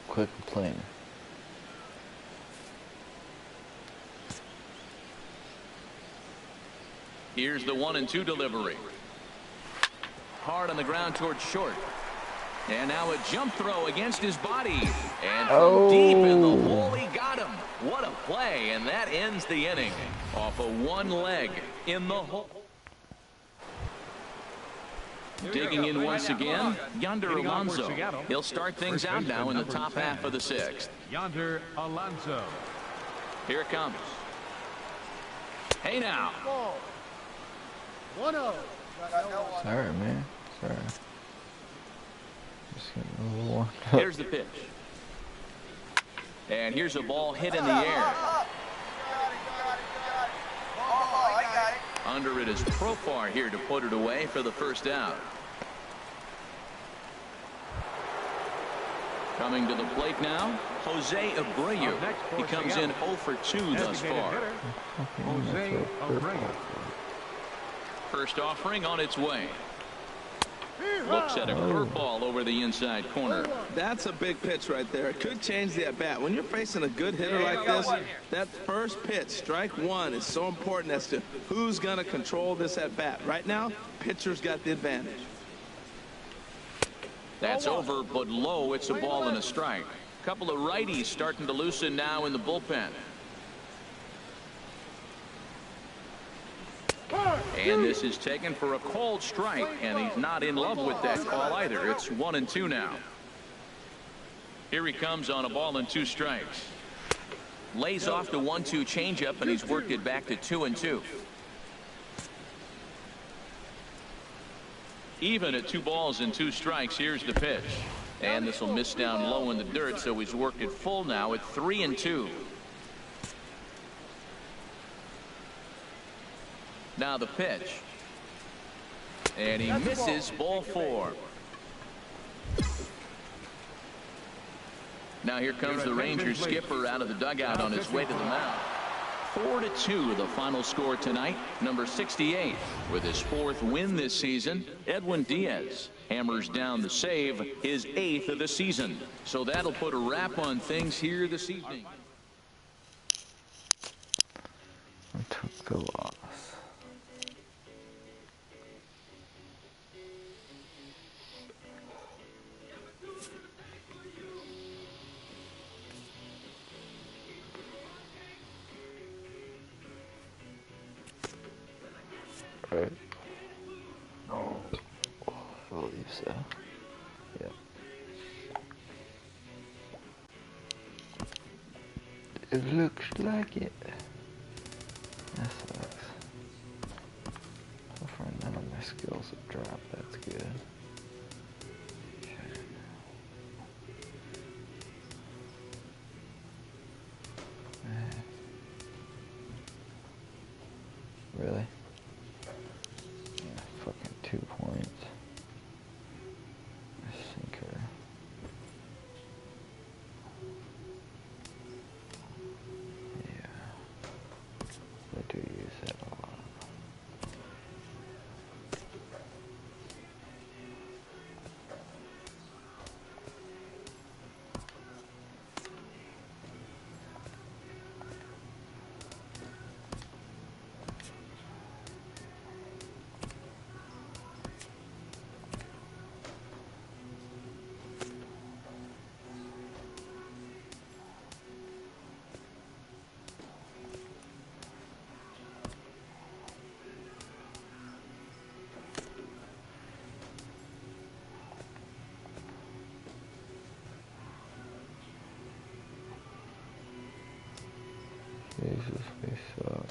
Quit complaining. Here's the 1-2 delivery. Hard on the ground towards short. And now a jump throw against his body. And from deep in the hole, he got him. What a play. And that ends the inning off of one leg in the hole. Digging in once again, Yonder Alonso. He'll start things out now in the top half of the 6th. Yonder Alonso. Here it comes. Hey now. 1-0. Sorry, man. Sorry. Just getting a little warmed up. Here's the pitch. And here's a ball hit in the air. Under it is Profar here to put it away for the first out. Coming to the plate now, Jose Abreu. He comes in 0 for 2 thus far. Jose Abreu. First offering on its way. Looks at a curveball over the inside corner. That's a big pitch right there. It could change the at-bat. When you're facing a good hitter like this, that first pitch, strike one, is so important as to who's going to control this at-bat. Right now, pitcher's got the advantage. That's over, but low. It's a ball and a strike. A couple of righties starting to loosen now in the bullpen. And this is taken for a called strike, and he's not in love with that call either. It's 1-2 now. Here he comes on a ball and 2 strikes. Lays off the 1-2 changeup, and he's worked it back to 2-2. Even at 2 balls and 2 strikes. Here's the pitch, and this will miss down low in the dirt, so he's worked it full now at 3-2. Now the pitch, and he misses, ball 4. Now here comes the Rangers skipper out of the dugout on his way to the mound. 4-2 the final score tonight. Number 68 with his 4th win this season. Edwin Diaz hammers down the save, his 8th of the season. So that'll put a wrap on things here this evening. I took a loss. It looks like it. That sucks. So far, none of my skills have dropped. That's good. Okay. Really? Yeah, fucking 2 points. A sinker. Yeah. I do use that a lot. Jesus, we suck.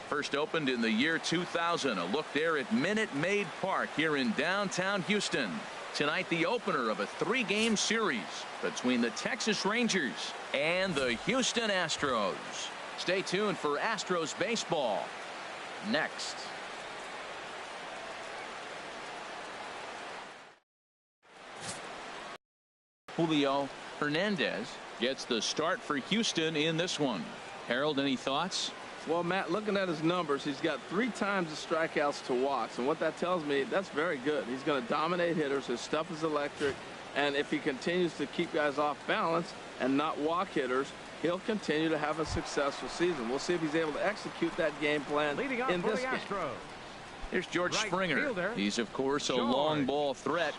First opened in the year 2000. A look there at Minute Maid Park here in downtown Houston. Tonight, the opener of a 3-game series between the Texas Rangers and the Houston Astros. Stay tuned for Astros baseball next. Julio Hernandez gets the start for Houston in this one. Harold, any thoughts? Well, Matt, looking at his numbers, he's got 3 times the strikeouts to walks. And what that tells me, that's very good. He's going to dominate hitters. His stuff is electric. And if he continues to keep guys off balance and not walk hitters, he'll continue to have a successful season. We'll see if he's able to execute that game plan in this game. Here's George Right Springer. fielder. He's, of course, a long ball threat.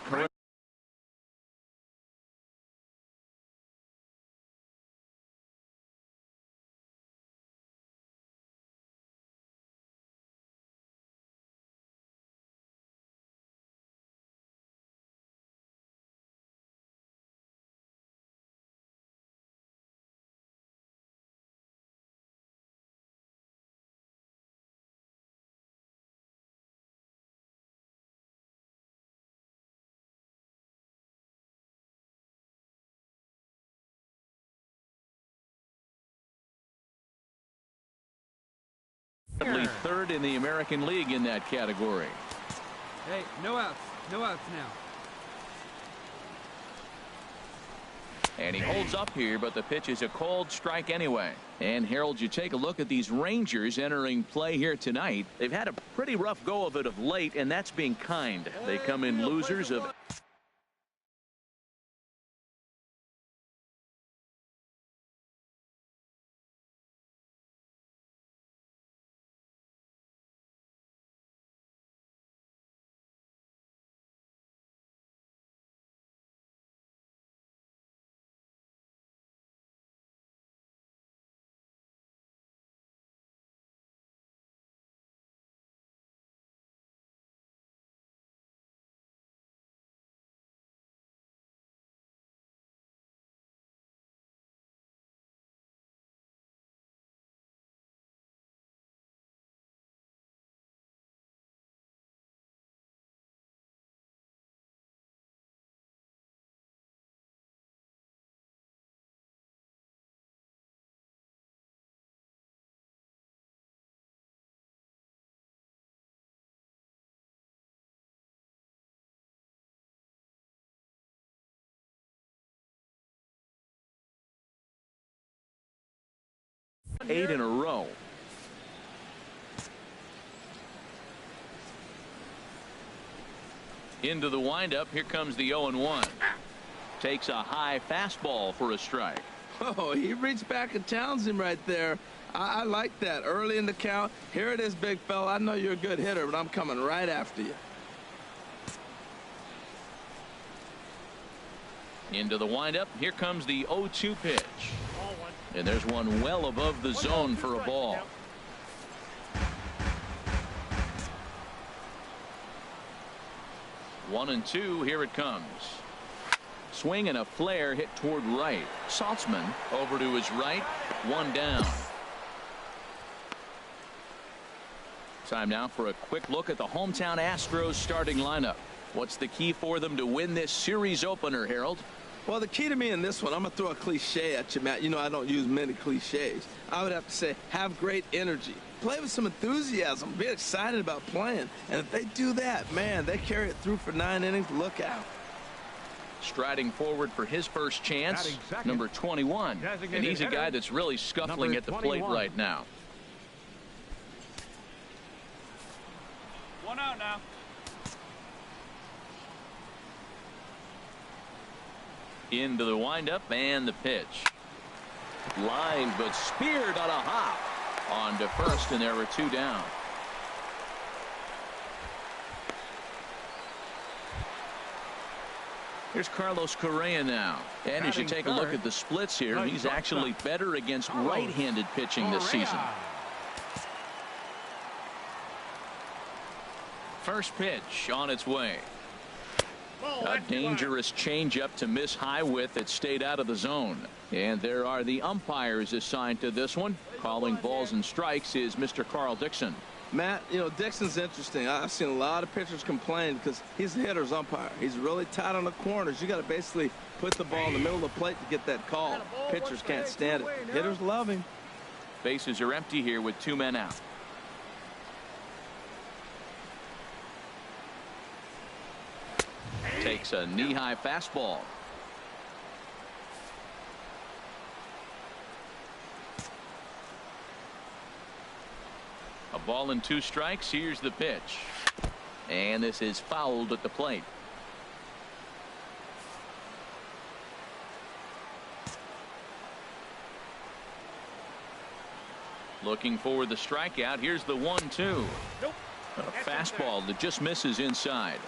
Third in the American League in that category. Hey, no outs. No outs now. And he holds up here, but the pitch is a called strike anyway. And Harold, you take a look at these Rangers entering play here tonight. They've had a pretty rough go of it of late, and that's being kind. They come in losers of eight in a row. Into the windup. Here comes the 0-1. Takes a high fastball for a strike. Oh, he reached back and challenged him right there. I like that. Early in the count. Here it is, big fella. I know you're a good hitter, but I'm coming right after you. Into the windup. Here comes the 0-2 pitch. And there's one well above the zone for a ball. One and two. Here it comes. Swing and a flare hit toward right. Saltzman over to his right. One down. Time now for a quick look at the hometown Astros starting lineup. What's the key for them to win this series opener, Harold? Well, the key to me in this one, I'm going to throw a cliche at you, Matt. You know I don't use many cliches. I would have to say have great energy. Play with some enthusiasm. Be excited about playing. And if they do that, man, they carry it through for 9 innings. Look out. Striding forward for his first chance, number 21. And he's a guy that's really scuffling at the plate right now. 1 out now. Into the windup and the pitch. Lined but speared on a hop on to first, and there were 2 down. Here's Carlos Correa now. And as you take a look at the splits here, he's actually better against right-handed pitching this season. First pitch on its way. A dangerous changeup to miss high with. It stayed out of the zone. And there are the umpires assigned to this one. Calling balls and strikes is Mr. Carl Dixon. Matt, you know, Dixon's interesting. I've seen a lot of pitchers complain because he's the hitter's umpire. He's really tight on the corners. You got to basically put the ball in the middle of the plate to get that call. Pitchers can't stand it. Hitters love him. Bases are empty here with 2 men out. Takes a knee-high fastball. A ball and 2 strikes. Here's the pitch. And this is fouled at the plate. Looking for the strikeout. Here's the 1-2. Nope. A fastball that just misses inside.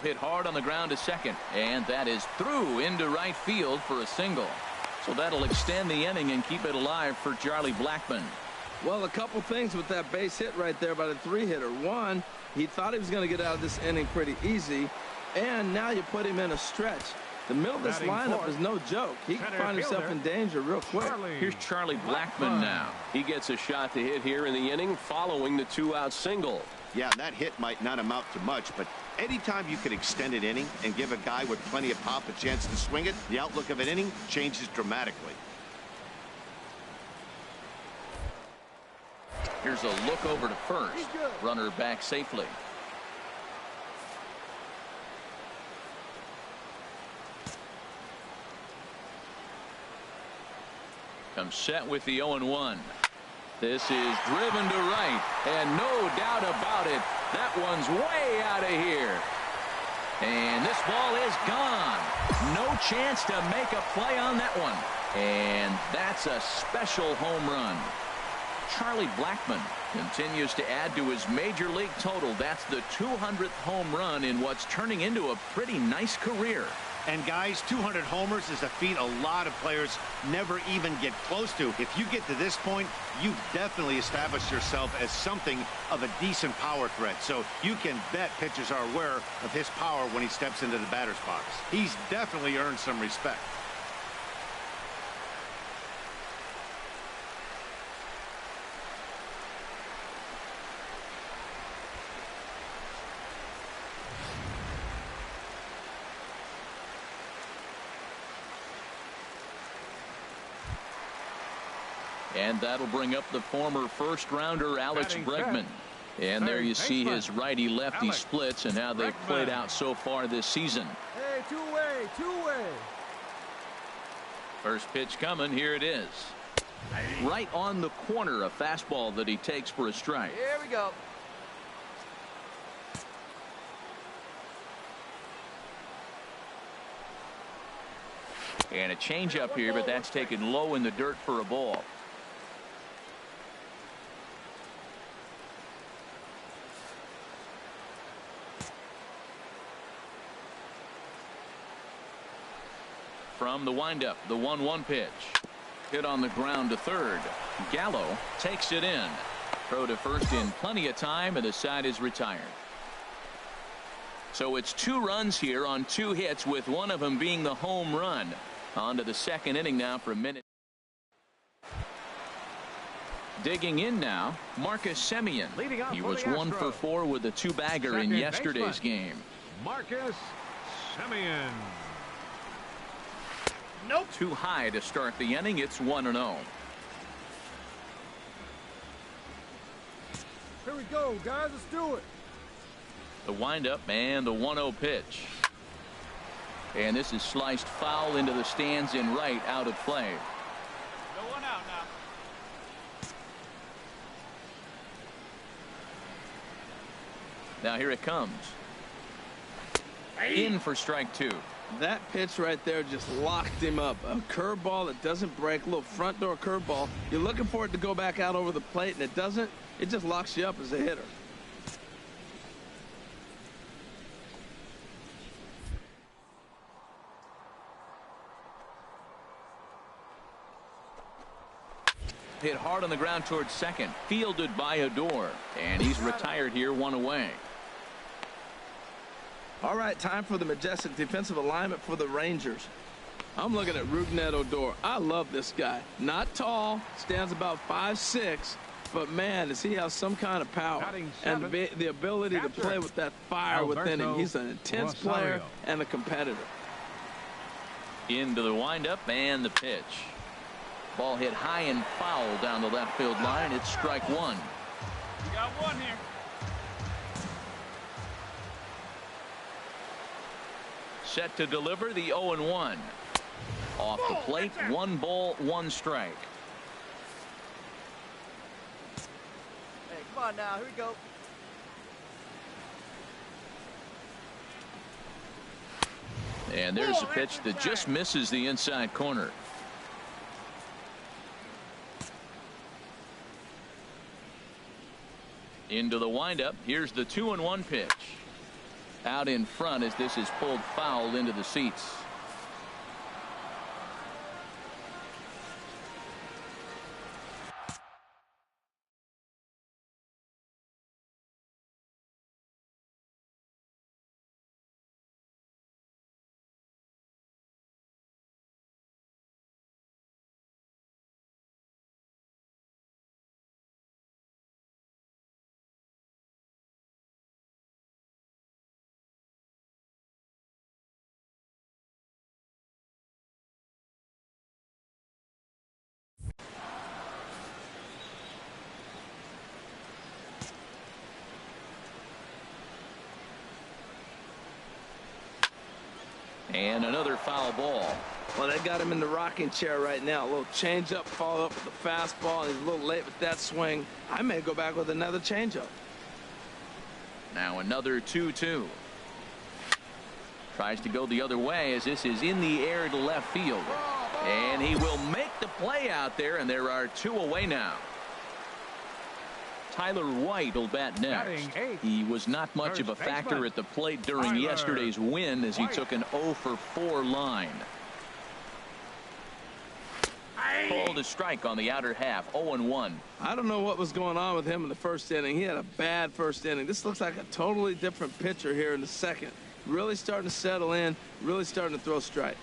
Hit hard on the ground to second, and that is through into right field for a single. So that'll extend the inning and keep it alive for Charlie Blackmon. Well, a couple things with that base hit right there by the 3-hitter. One, he thought he was going to get out of this inning pretty easy, and now you put him in a stretch. The middle of this lineup is no joke. He can find himself in danger real quick. Here's Charlie Blackmon now. He gets a shot to hit here in the inning following the 2-out single. Yeah, that hit might not amount to much, but anytime you can extend an inning and give a guy with plenty of pop a chance to swing it, the outlook of an inning changes dramatically. Here's a look over to first. Runner back safely. Comes set with the 0-1. This is driven to right, and no doubt about it, that one's way out of here. And this ball is gone. No chance to make a play on that one. And that's a special home run. Charlie Blackmon continues to add to his major league total. That's the 200th home run in what's turning into a pretty nice career. And guys, 200 homers is a feat a lot of players never even get close to. If you get to this point, you've definitely established yourself as something of a decent power threat. So you can bet pitchers are aware of his power when he steps into the batter's box. He's definitely earned some respect. And that'll bring up the former first-rounder Alex Bregman. And there you see his righty-lefty splits and how they've played out so far this season. Hey, two-way, two-way. First pitch coming. Here it is. Right on the corner, a fastball that he takes for a strike. Here we go. And a changeup here, but that's taken low in the dirt for a ball. From the windup, the 1-1 pitch. Hit on the ground to third. Gallo takes it in. Throw to first in plenty of time, and the side is retired. So it's 2 runs here on 2 hits, with one of them being the home run. On to the second inning now for a minute. Digging in now, Marcus Semien. He was 1 for 4 with a 2-bagger in yesterday's game. Marcus Semien. Nope. Too high to start the inning. It's 1-0. Here we go, guys. Let's do it. The windup and the 1-0 pitch. And this is sliced foul into the stands in right, out of play. No one out now. Now here it comes. In for strike 2. That pitch right there just locked him up. A curveball that doesn't break, a little front door curveball. You're looking for it to go back out over the plate, and it doesn't. It just locks you up as a hitter. Hit hard on the ground towards second. Fielded by Odor. And he's retired here, 1 away. All right, time for the majestic defensive alignment for the Rangers. I'm looking at Rougned Odor. I love this guy. Not tall, stands about 5'6", but man, does he have some kind of power and the ability to play with that fire within him. He's an intense player and a competitor. Into the windup and the pitch. Ball hit high and foul down the left field line. It's strike 1. You got one here. Set to deliver the 0-1. Off the plate, 1 ball, 1 strike. Hey, come on now, here we go. And there's a pitch that just misses the inside corner. Into the windup. Here's the 2-1 pitch. Out in front as this is pulled foul into the seats. And another foul ball. Well, they got him in the rocking chair right now. A little changeup, follow up with the fastball, and he's a little late with that swing. I may go back with another changeup. Now another 2-2. Tries to go the other way as this is in the air to left field. And he will make the play out there, and there are 2 away now. Tyler White will bat next. He was not much of a factor at the plate during yesterday's win as he took an 0-for-4 line. Called a strike on the outer half, 0-1. I don't know what was going on with him in the first inning. He had a bad first inning. This looks like a totally different pitcher here in the second. Really starting to settle in, really starting to throw strikes.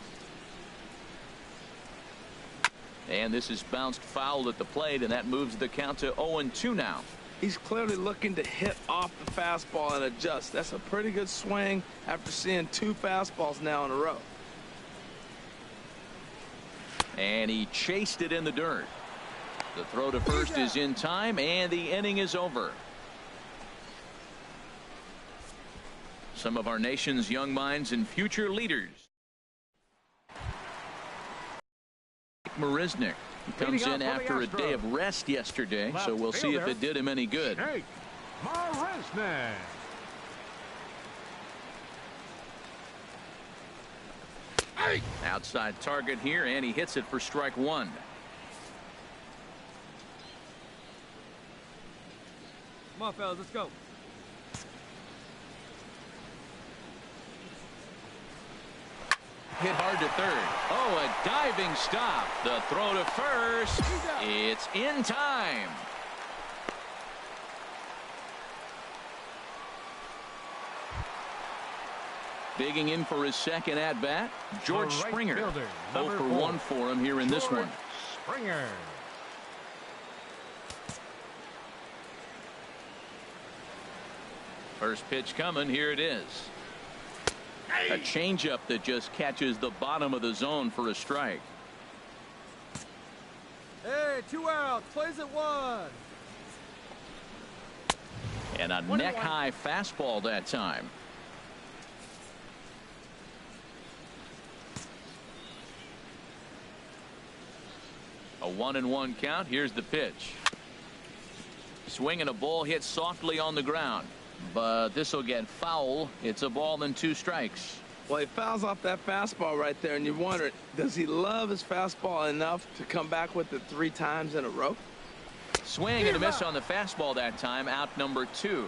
And this is bounced foul at the plate, and that moves the count to 0-2 now. He's clearly looking to hit off the fastball and adjust. That's a pretty good swing after seeing 2 fastballs now in a row. And he chased it in the dirt. The throw to first is in time, and the inning is over. Some of our nation's young minds and future leaders. Marisnik. He comes in after a day of rest yesterday, so we'll see if it did him any good. Outside target here, and he hits it for strike 1. Come on, fellas, let's go. Hit hard to third. Oh, a diving stop. The throw to first. It's in time. Digging in for his second at bat, George Springer. 0-for-1 for him here in this one. Springer. First pitch coming. Here it is. A changeup that just catches the bottom of the zone for a strike. Hey, 2 outs. Plays at 1. And a neck-high fastball that time. A 1-1 count. Here's the pitch. Swing and a ball hit softly on the ground. But this will get foul. It's a ball and 2 strikes. Well, he fouls off that fastball right there, and you wonder, does he love his fastball enough to come back with it 3 times in a row? Swing and a miss on the fastball that time. Out number 2.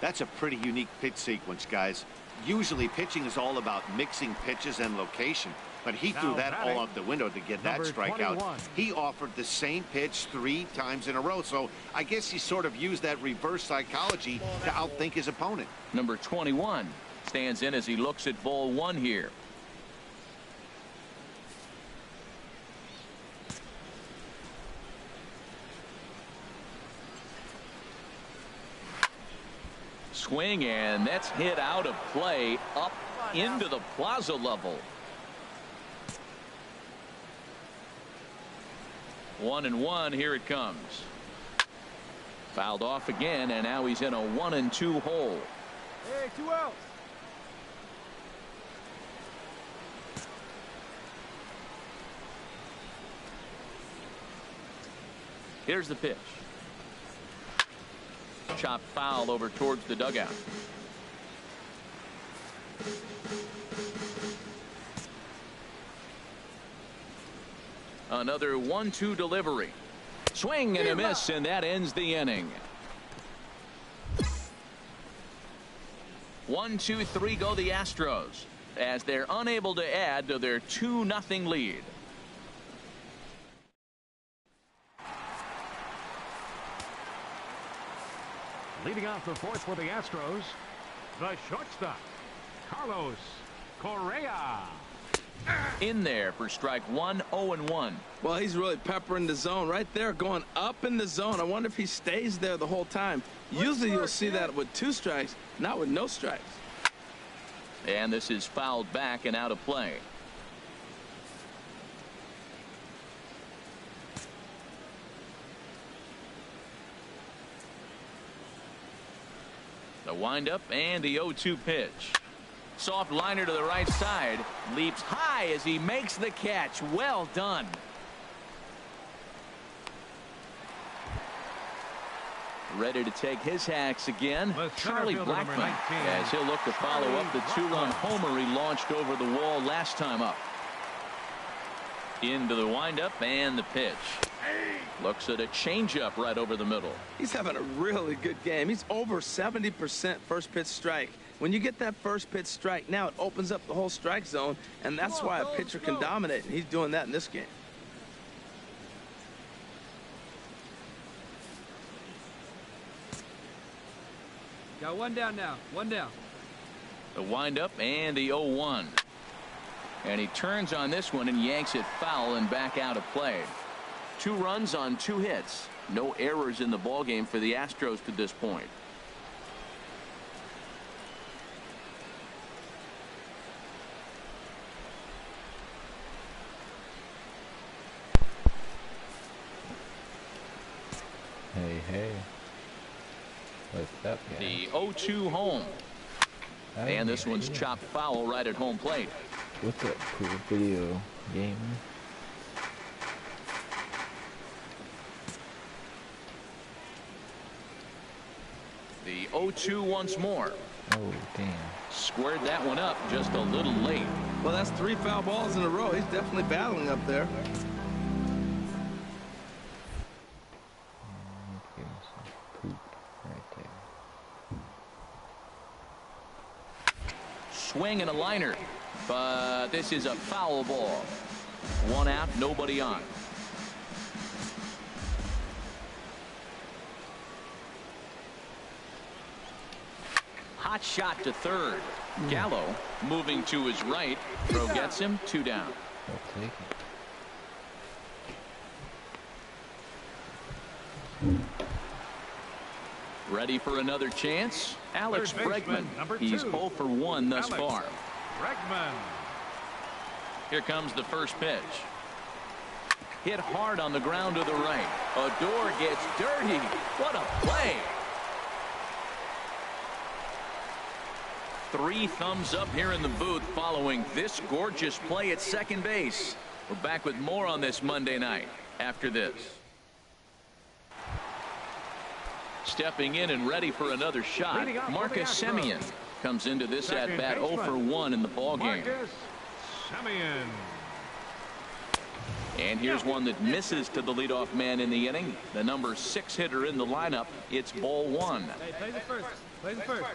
That's a pretty unique pitch sequence, guys. Usually pitching is all about mixing pitches and location. but he threw that all out the window to get that strikeout. 21. He offered the same pitch 3 times in a row, so I guess he sort of used that reverse psychology to outthink his opponent. Number 21 stands in as he looks at ball 1 here. Swing, and that's hit out of play up into the plaza level. 1-1. Here it comes. Fouled off again, and now he's in a 1-2 hole. Hey, 2 outs. Here's the pitch. Chopped foul over towards the dugout. Another 1-2 delivery. Swing and a miss, and that ends the inning. 1-2-3 go the Astros as they're unable to add to their 2-0 lead. Leading off the fourth for the Astros, the shortstop, Carlos Correa. In there for strike 1, 0-1. Well, he's really peppering the zone right there, going up in the zone. I wonder if he stays there the whole time. Usually you'll see that with 2 strikes, not with no strikes. And this is fouled back and out of play. The windup and the 0-2 pitch. Soft liner to the right side. Leaps high as he makes the catch. Well done. Ready to take his hacks again. Charlie Blackmon, as he'll look to follow up the 2-run homer he launched over the wall last time up. Into the windup and the pitch. Looks at a changeup right over the middle. He's having a really good game. He's over 70% first pitch strike. When you get that first pitch strike, now it opens up the whole strike zone, and that's why a pitcher can dominate, and he's doing that in this game. Got 1 down now. 1 down. The windup and the 0-1. And he turns on this one and yanks it foul and back out of play. 2 runs on 2 hits. No errors in the ballgame for the Astros to this point. Hey. What's up, guys? The 0-2 home. And this one's chopped foul right at home plate. What's up, cool video game? The 0-2 once more. Oh, damn. Squared that one up just a little late. Well, that's 3 foul balls in a row. He's definitely battling up there. Give him some poop right there. Swing and a liner, but this is a foul ball. 1 out, nobody on. Hot shot to third. Gallo moving to his right. Throw gets him. 2 down. I'll take it. Ready for another chance. Alex Bregman. He's 0 for 1 thus far. Bregman. Here comes the first pitch. Hit hard on the ground to the right. Odor gets dirty. What a play. 3 thumbs up here in the booth following this gorgeous play at second base. We're back with more on this Monday night after this. Stepping in and ready for another shot, Marcus Semien comes into this at bat 0 for 1 in the ballgame. Marcus Semien. And here's one that misses to the leadoff man in the inning. The number 6 hitter in the lineup. It's ball 1. Hey, play the first. Play the first.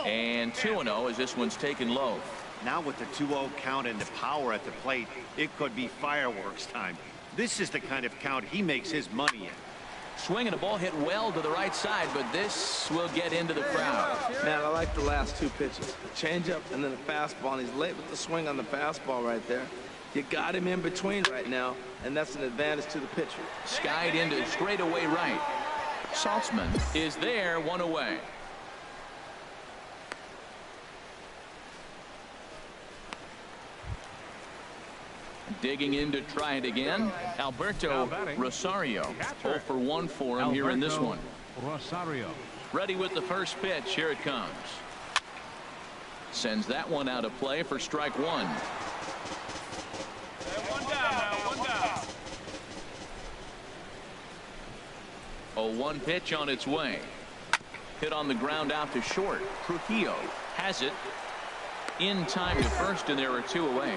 And 2-0 as this one's taken low. Now with the 2-0 count and the power at the plate, it could be fireworks time. This is the kind of count he makes his money in. Swinging a ball hit well to the right side, but this will get into the crowd. Man, I like the last two pitches. The changeup and then the fastball. And he's late with the swing on the fastball right there. You got him in between right now, and that's an advantage to the pitcher. Skied into straightaway right. Saltzman is there, one away. Digging in to try it again, Alberto Rosario. 0 for 1 for him here in this one. Rosario. Ready with the first pitch. Here it comes. Sends that one out of play for strike one. One down now, one down. 0-1 pitch on its way. Hit on the ground out to short. Trujillo has it in time to first, and there are two away.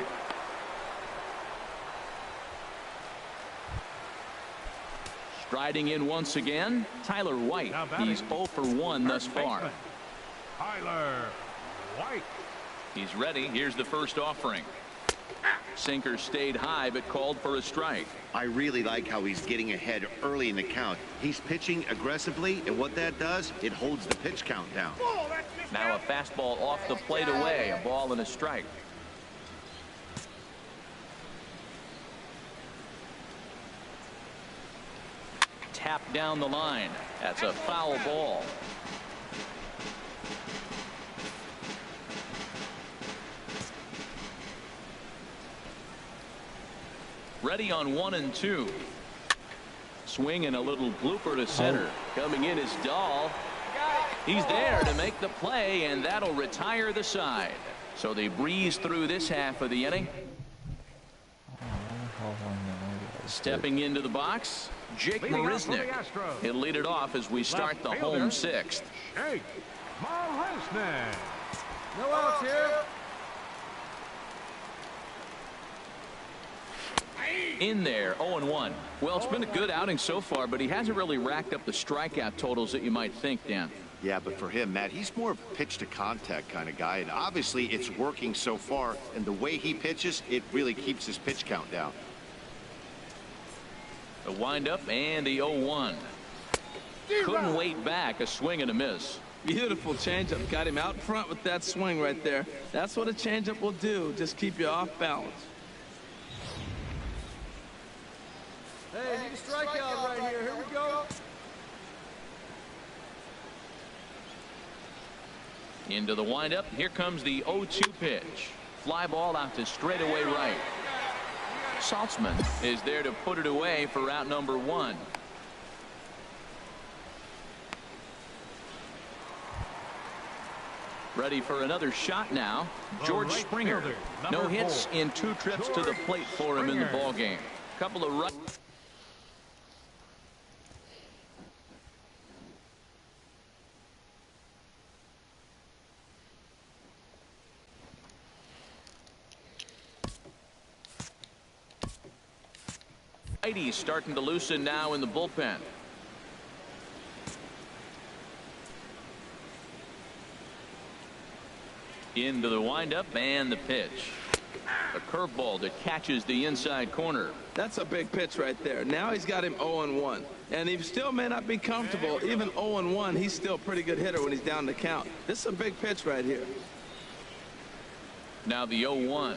Striding in once again, Tyler White. He's 0 for 1 thus far. Tyler White. He's ready. Here's the first offering. Sinker stayed high but called for a strike. I really like how he's getting ahead early in the count. He's pitching aggressively, and what that does, it holds the pitch count down. Now a fastball off the plate away. A ball and a strike. Tap down the line. That's a foul ball. Ready on 1 and 2. Swing and a little blooper to center. Coming in is Dahl. He's there to make the play, and that'll retire the side. So they breeze through this half of the inning. Stepping into the box, Jake Marisnick. He'll lead it off as we start the home sixth. Jake Marisnick. No outs here. In there, 0-1. Well, it's been a good outing so far, but he hasn't really racked up the strikeout totals that you might think, Dan. Yeah, but for him, Matt, he's more of a pitch to contact kind of guy, and obviously it's working so far, and the way he pitches, it really keeps his pitch count down. The windup and the 0-1. Couldn't wait back. A swing and a miss. Beautiful changeup. Got him out front with that swing right there. That's what a changeup will do. Just keep you off balance. Hey, need a strikeout right here. Here we go. Into the windup. Here comes the 0-2 pitch. Fly ball out to straightaway right. Saltzman is there to put it away for out number 1. Ready for another shot now. George Springer. No hits in 2 trips to the plate for him in the ball game. Couple of runs. He's starting to loosen now in the bullpen. Into the windup and the pitch. A curveball that catches the inside corner. That's a big pitch right there. Now he's got him 0-1. And he still may not be comfortable. Even 0-1, he's still a pretty good hitter when he's down the count. This is a big pitch right here. Now the 0-1.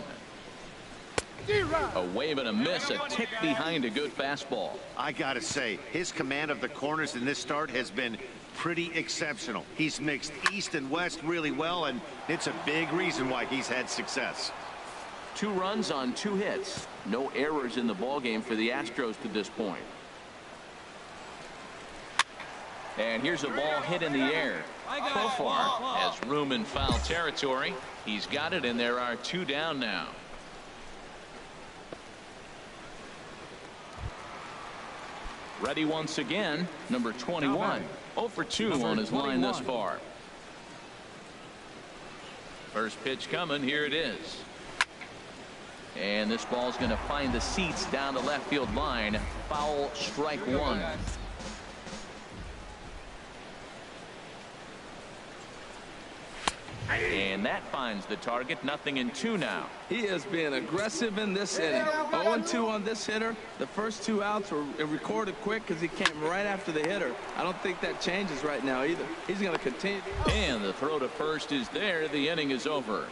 A wave and a miss, a tick behind a good fastball. I gotta say, his command of the corners in this start has been pretty exceptional. He's mixed east and west really well, and it's a big reason why he's had success. 2 runs on 2 hits. No errors in the ballgame for the Astros to this point. And here's a ball hit in the air. Profar has room in foul territory. He's got it, and there are 2 down now. Ready once again, number 21. 0 for 2 on his line thus far. First pitch coming. Here it is. And this ball's going to find the seats down the left field line. Foul, strike 1. And that finds the target. 0-2 now. He is being aggressive in this inning. 0-2 on this hitter. The first 2 outs were recorded quick because he came right after the hitter. I don't think that changes right now either. He's going to continue. And the throw to first is there. The inning is over.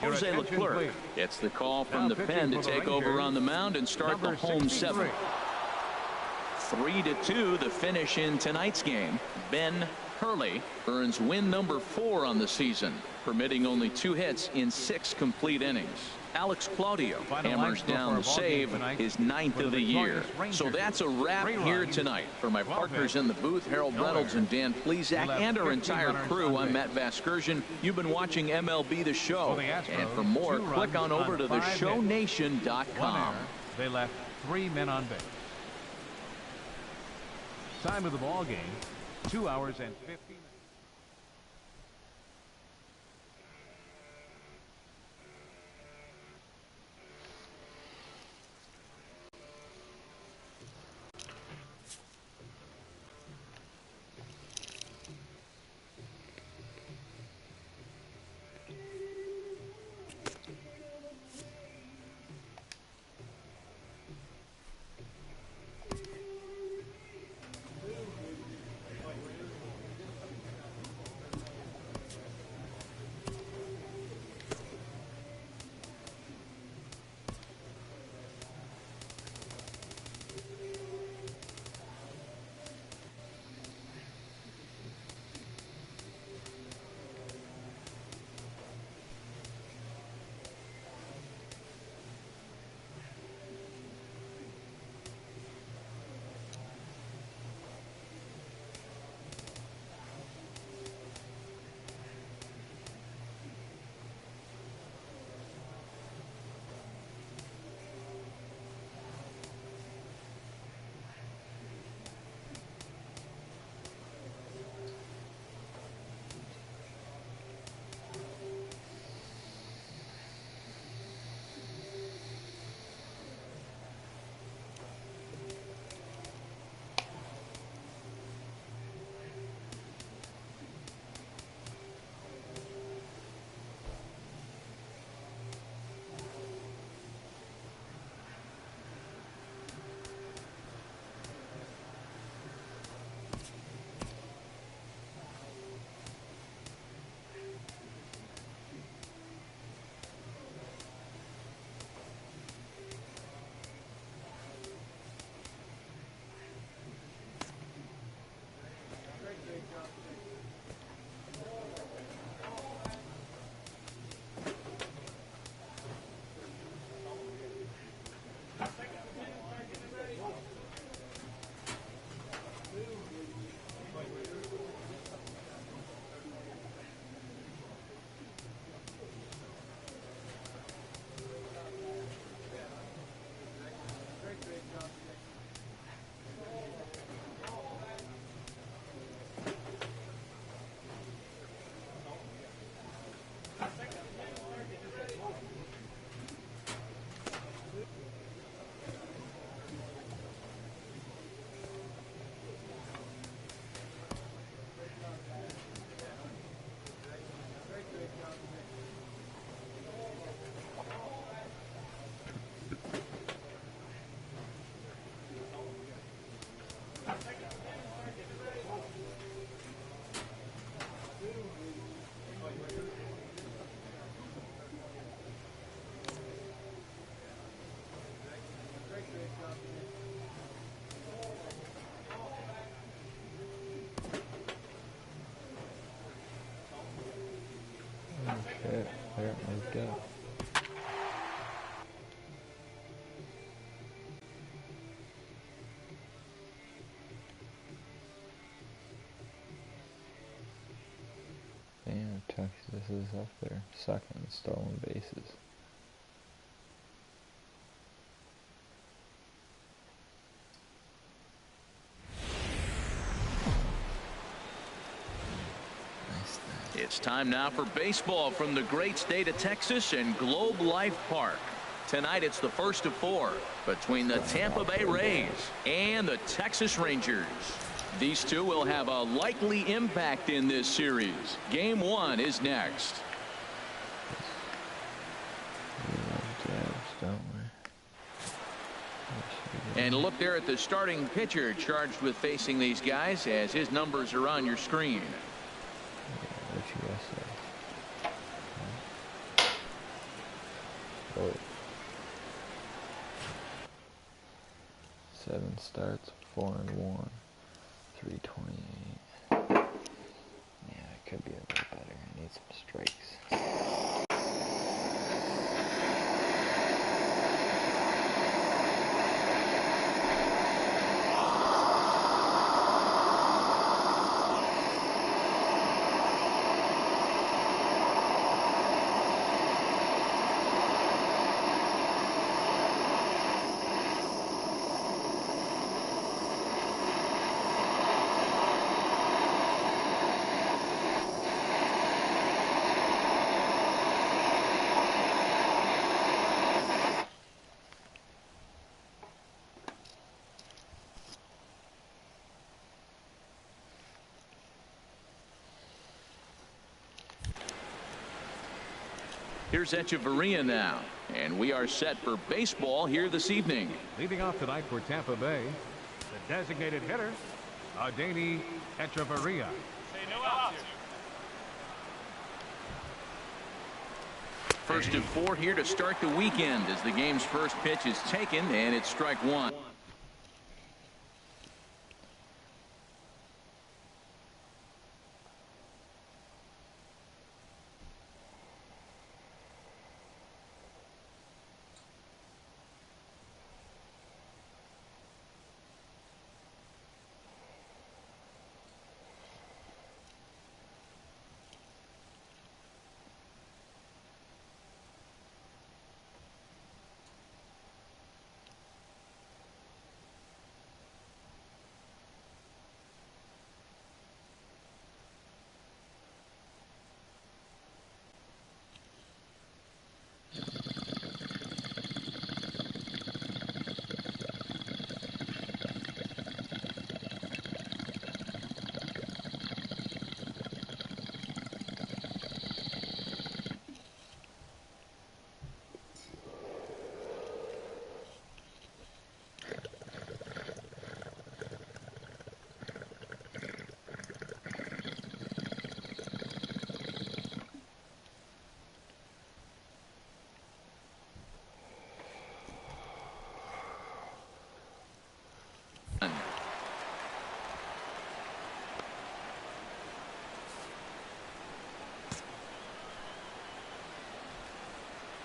Jose Leclerc gets the call from the pen to take over on the mound and start the home 7. 3-2 the finish in tonight's game. Ben Hurley earns win number 4 on the season, permitting only 2 hits in 6 complete innings. Alex Claudio hammers down the save, his 9th of the year. So that's a wrap here tonight. For my partners in the booth, Harold Reynolds and Dan Plesac, and our entire crew, I'm Matt Vasgersian. You've been watching MLB The Show. And for more, click on over to theshownation.com. They left 3 men on base. Time of the ball game, 2 hours and 50 minutes. Shit, there it might go. Damn, Texas is up there, second in stolen bases. It's time now for baseball from the great state of Texas and Globe Life Park. Tonight it's the first of 4 between the Tampa Bay Rays and the Texas Rangers. These two will have a likely impact in this series. Game 1 is next. And look there at the starting pitcher charged with facing these guys as his numbers are on your screen. What you guys say? Oh. 7 starts, 4-1, 328. Yeah, it could be a bit better. I need some strikes. Here's Echeverria now, and we are set for baseball here this evening. Leading off tonight for Tampa Bay, the designated hitter, Adeiny Echeverria. Hey, no outs here. First and 4 here to start the weekend as the game's first pitch is taken, and it's strike 1.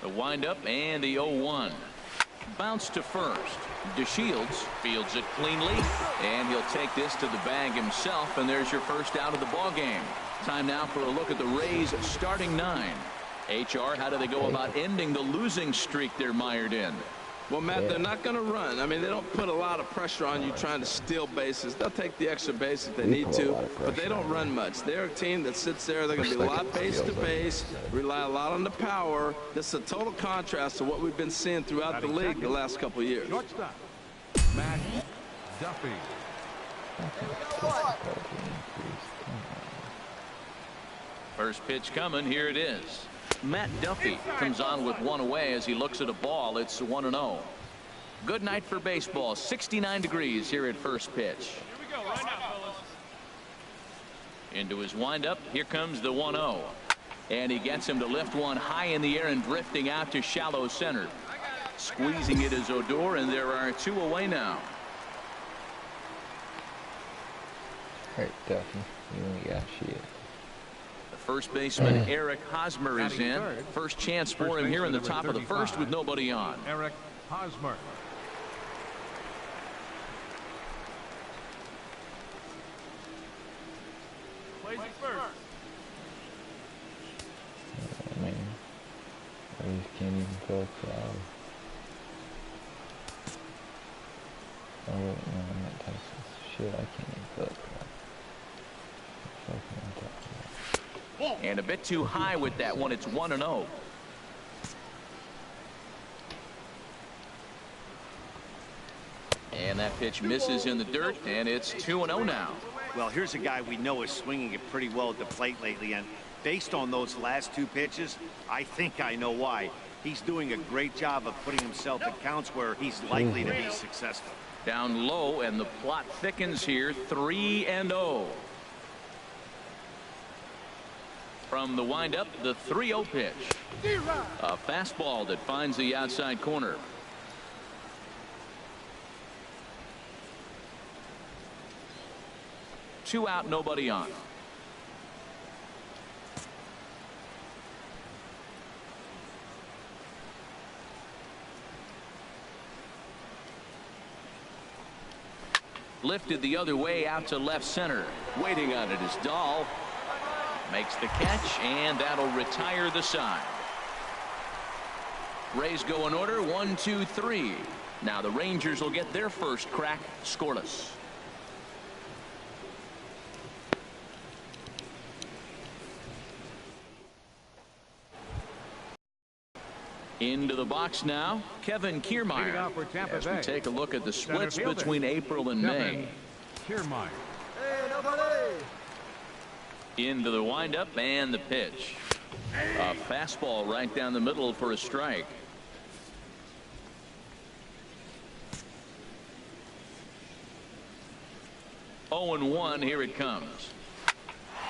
The windup and the 0-1. Bounce to first. DeShields fields it cleanly, and he'll take this to the bag himself, and there's your first out of the ball game. Time now for a look at the Rays starting 9. HR, how do they go about ending the losing streak they're mired in? Well, Matt, they're not going to run. I mean, they don't put a lot of pressure on you trying to steal bases. They'll take the extra base if they need to, but they don't run much. They're a team that sits there. They're going to be a lot base to base, rely a lot on the power. This is a total contrast to what we've been seeing throughout the league the last couple of years. Shortstop, Matt Duffy. First pitch coming. Here it is. Matt Duffy comes on with one away as he looks at a ball. It's 1-0. Good night for baseball. 69 degrees here at first pitch. Here we go right now, fellas. Into his windup. Here comes the 1-0. And he gets him to lift one high in the air and drifting out to shallow center. Squeezing it is Odor, and there are 2 away now. All right, Duffy. You only got shit. First baseman Eric Hosmer is in. First chance for him here in the top of the first with nobody on. Eric Hosmer. Plays it first. Man, I just can't even fill a crowd. Oh wait, no, I'm not Texas. Shit, I can't even fill a crowd. Fucking on top of that. And a bit too high with that one. It's 1-0. And that pitch misses in the dirt, and it's 2-0 now. Well, here's a guy we know is swinging it pretty well at the plate lately, and based on those last 2 pitches, I think I know why. He's doing a great job of putting himself in counts where he's likely to be successful. Down low, and the plot thickens here, 3-0. From the windup, the 3-0 pitch. A fastball that finds the outside corner. Two out, nobody on. Lifted the other way out to left center. Waiting on it is Dahl. Makes the catch, and that'll retire the side. Rays go in order, 1, 2, 3. Now the Rangers will get their first crack scoreless. Into the box now, Kevin Kiermaier. As we take a look at the splits between April and May. Kiermaier. Hey, nobody. Into the windup and the pitch. A fastball right down the middle for a strike. Oh and 1, here it comes.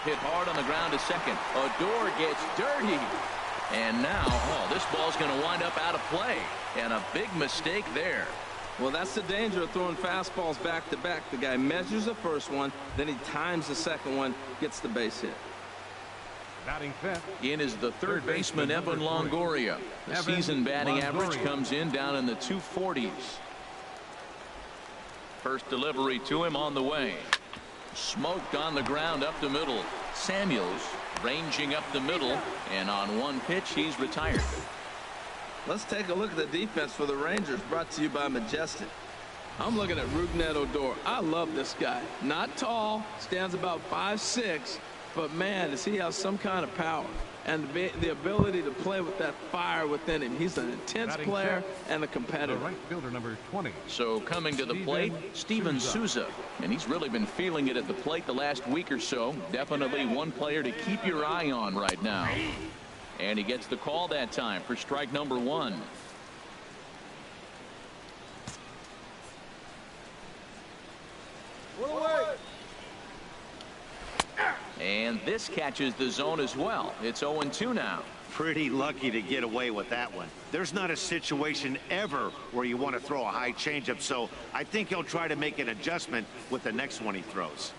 Hit hard on the ground to second. Odor gets dirty. And now, this ball's going to wind up out of play. And a big mistake there. Well, that's the danger of throwing fastballs back to back. The guy measures the first one, then he times the second one, gets the base hit. Batting fifth. In is the third baseman, Evan Longoria. The season batting average comes in down in the 240s. First delivery to him on the way. Smoked on the ground up the middle. Samuels ranging up the middle, and on one pitch he's retired. Let's take a look at the defense for the Rangers, brought to you by Majestic. I'm looking at Rougned Odor. I love this guy. Not tall, stands about 5'6", but man, does he have some kind of power and the ability to play with that fire within him. He's an intense player and a competitor. Right fielder number 20. So coming to the plate, Steven Souza, and he's really been feeling it at the plate the last week or so. Definitely one player to keep your eye on right now. And he gets the call that time for strike number 1. And this catches the zone as well. It's 0-2 now. Pretty lucky to get away with that one. There's not a situation ever where you want to throw a high changeup, so I think he'll try to make an adjustment with the next one he throws.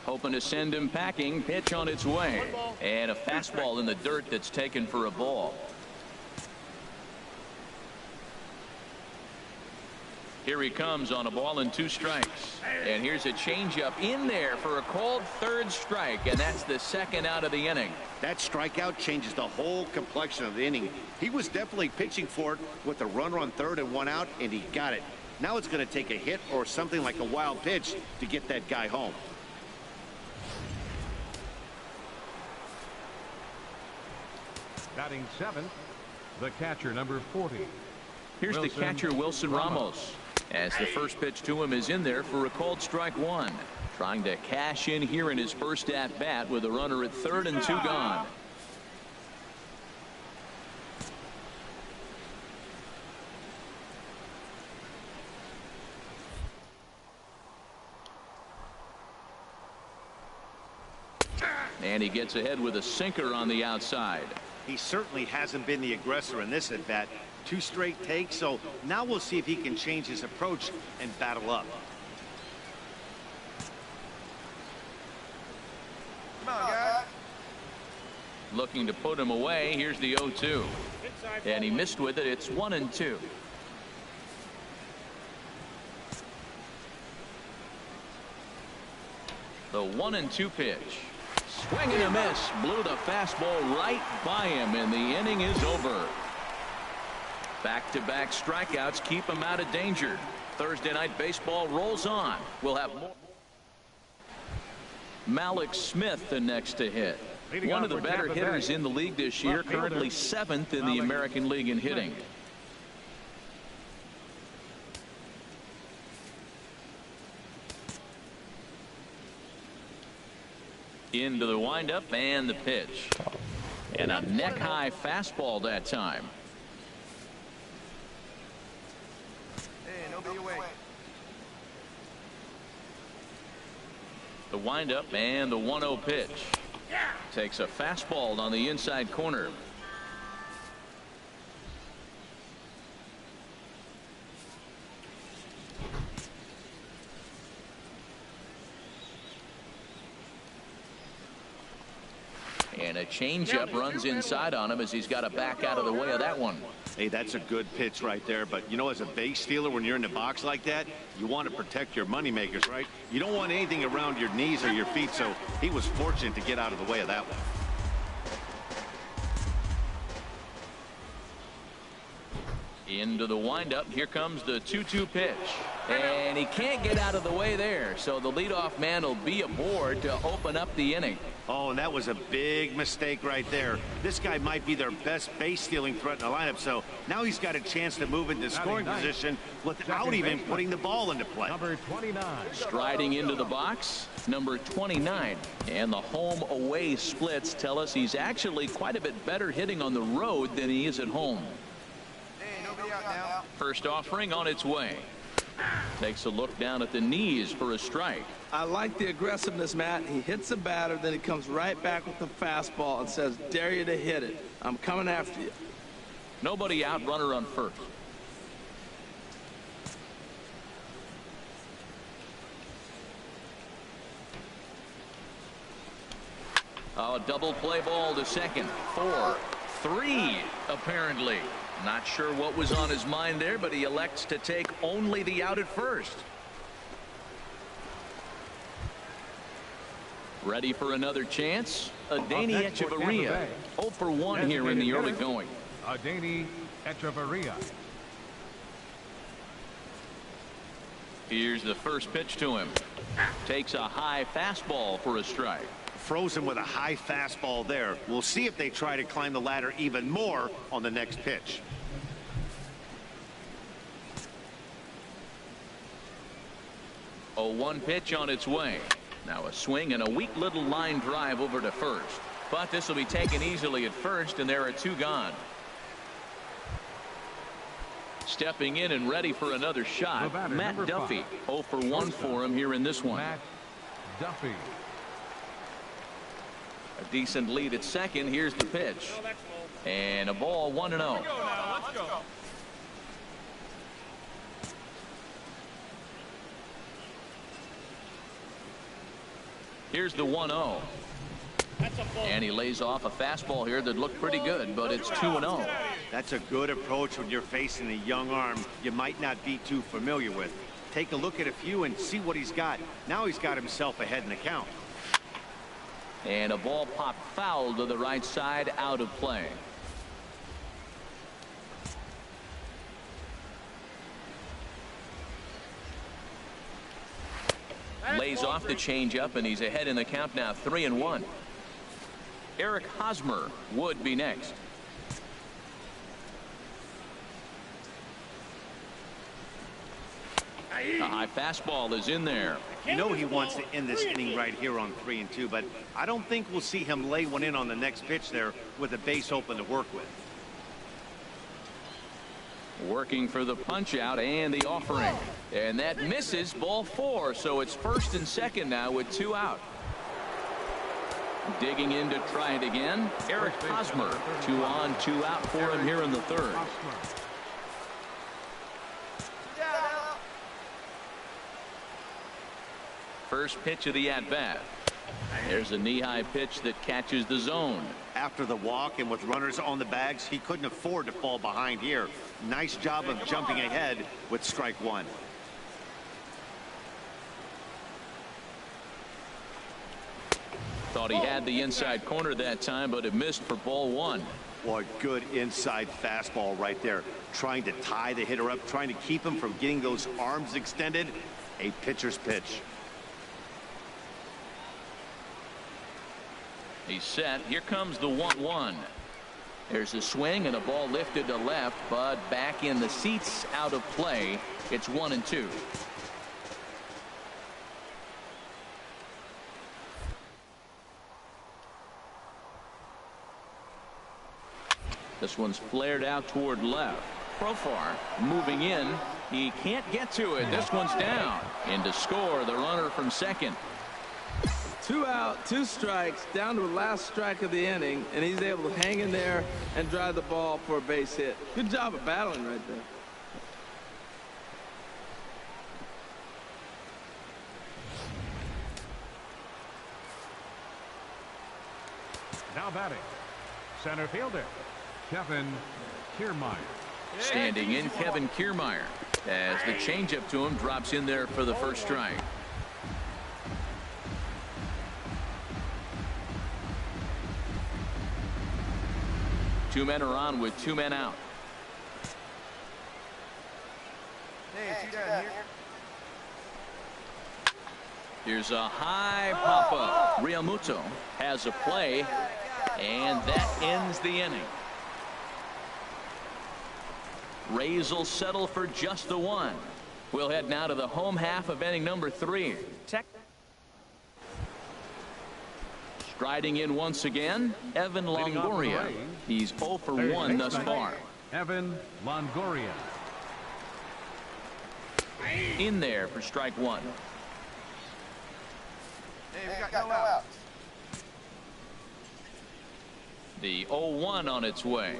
Hoping to send him packing. Pitch on its way. And a fastball in the dirt that's taken for a ball. Here he comes on a ball and 2 strikes. And here's a changeup in there for a called third strike. And that's the second out of the inning. That strikeout changes the whole complexion of the inning. He was definitely pitching for it with a runner on third and 1 out, and he got it. Now it's going to take a hit or something like a wild pitch to get that guy home. Batting 7th, the catcher number 40. Here's the catcher, Wilson Ramos. As the first pitch to him is in there for a called strike 1. Trying to cash in here in his first at bat with a runner at third and 2 gone. And he gets ahead with a sinker on the outside. He certainly hasn't been the aggressor in this at bat. 2 straight takes, so now we'll see if he can change his approach and battle up. Come on, guys. Looking to put him away. Here's the 0-2. And he missed with it. It's 1-2. The 1-2 pitch. Swing and a miss. Blew the fastball right by him, and the inning is over. Back-to-back strikeouts keep him out of danger. Thursday night baseball rolls on. We'll have more. Malik Smith the next to hit. Leading One off of the for better Tampa hitters Bay, in the league this year, left fielder, currently 7th in the American League in hitting. Into the windup and the pitch. And a neck-high fastball that time. Hey, nobody away. The windup and the 1-0 pitch. Takes a fastball on the inside corner. And a changeup runs inside on him as he's got to back out of the way of that one. Hey, that's a good pitch right there. But, you know, as a base stealer, when you're in the box like that, you want to protect your moneymakers, right? You don't want anything around your knees or your feet, so he was fortunate to get out of the way of that one. Into the windup. Here comes the 2-2 pitch. And he can't get out of the way there. So the leadoff man will be aboard to open up the inning. Oh, and that was a big mistake right there. This guy might be their best base stealing threat in the lineup, so now he's got a chance to move into scoring position without even putting the ball into play. Number 29. Striding into the box, number 29. And the home away splits tell us he's actually quite a bit better hitting on the road than he is at home. Hey, nobody out now. First offering on its way. Takes a look down at the knees for a strike. I like the aggressiveness, Matt. He hits the batter, then he comes right back with the fastball and says, dare you to hit it. I'm coming after you. Nobody out, runner on first. Oh, double play ball to second. 4-3 apparently. Not sure what was on his mind there, but he elects to take only the out at first. Ready for another chance? Adeiny Echeverria. 0 for 1 here in the early going. Adeiny Echeverria. Here's the first pitch to him. Takes a high fastball for a strike. Frozen with a high fastball there. We'll see if they try to climb the ladder even more on the next pitch. A 1 pitch on its way. Now a swing and a weak little line drive over to first. But this will be taken easily at first, and there are 2 gone. Stepping in and ready for another shot, Matt Duffy. 0 for 1 for him here in this one. Matt Duffy. A decent lead at second. Here's the pitch. And a ball 1-0. Let's go. Here's the 1-0. And he lays off a fastball here that looked pretty good, but it's 2-0. That's a good approach when you're facing a young arm you might not be too familiar with. Take a look at a few and see what he's got. Now he's got himself ahead in the count. And a ball popped foul to the right side, out of play. Lays off the changeup, and he's ahead in the count now, 3-1. Eric Hosmer would be next. A high fastball is in there. You know he wants to end this inning right here on 3-2, but I don't think we'll see him lay one in on the next pitch there with a base open to work with. Working for the punch out and the offering, and that misses. Ball 4, so it's first and second now with 2 out. Digging in to try it again, Eric Hosmer. 2 on, 2 out for him here in the third. First pitch of the at-bat. There's a knee-high pitch that catches the zone. After the walk and with runners on the bags, he couldn't afford to fall behind here. Nice job of jumping ahead with strike 1. Thought he had the inside corner that time, but it missed for ball 1. Boy, good inside fastball right there. Trying to tie the hitter up, trying to keep him from getting those arms extended. A pitcher's pitch. He's set. Here comes the 1-1. There's a swing and a ball lifted to left, but back in the seats, out of play. It's 1-2. This one's flared out toward left. Profar moving in. He can't get to it. This one's down. In to score the runner from second. 2 out, 2 strikes, down to the last strike of the inning, and he's able to hang in there and drive the ball for a base hit. Good job of battling right there. Now batting, center fielder, Kevin Kiermaier. Standing in, Kevin Kiermaier, as the changeup to him drops in there for the first strike. Two men are on with 2 men out. Hey, 2 down here. Here's a high pop-up. Realmuto has a play, and that ends the inning. Rays will settle for just the 1. We'll head now to the home half of inning number 3. Striding in once again, Evan Longoria. He's 0 for 1 thus far. Evan Longoria. In there for strike 1. Hey, we got no outs. The 0-1 on its way.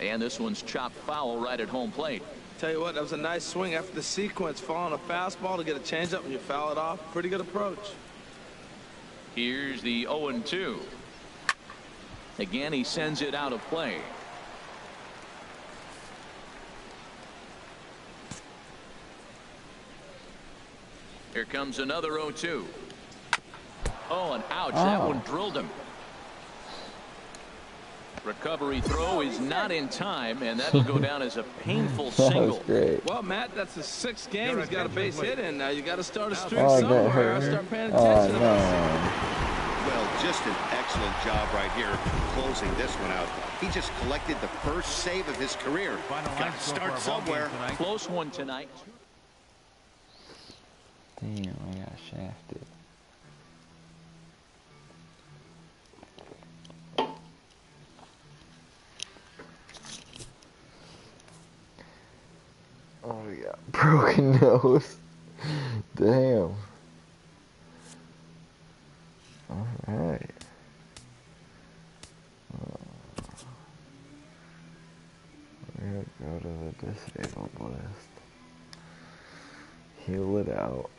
And this one's chopped foul right at home plate. Tell you what, that was a nice swing after the sequence. Following a fastball to get a changeup and you foul it off. Pretty good approach. Here's the 0-2. Again, he sends it out of play. Here comes another 0-2. Oh, and ouch, that one drilled him. Recovery throw is not in time, and that'll go down as a painful single. Great. Well, Matt, that's the 6th game. He's got a base hit in. Now you got to start a streak Oh, that somewhere. hurt. Start paying Oh, attention. no. Well, just an excellent job right here closing this one out. He just collected the first save of his career. Got to start somewhere. Close one tonight. Damn, I got shafted. Oh, we got broken nose. Damn. Alright. We're gonna go to the disabled list. Heal it out.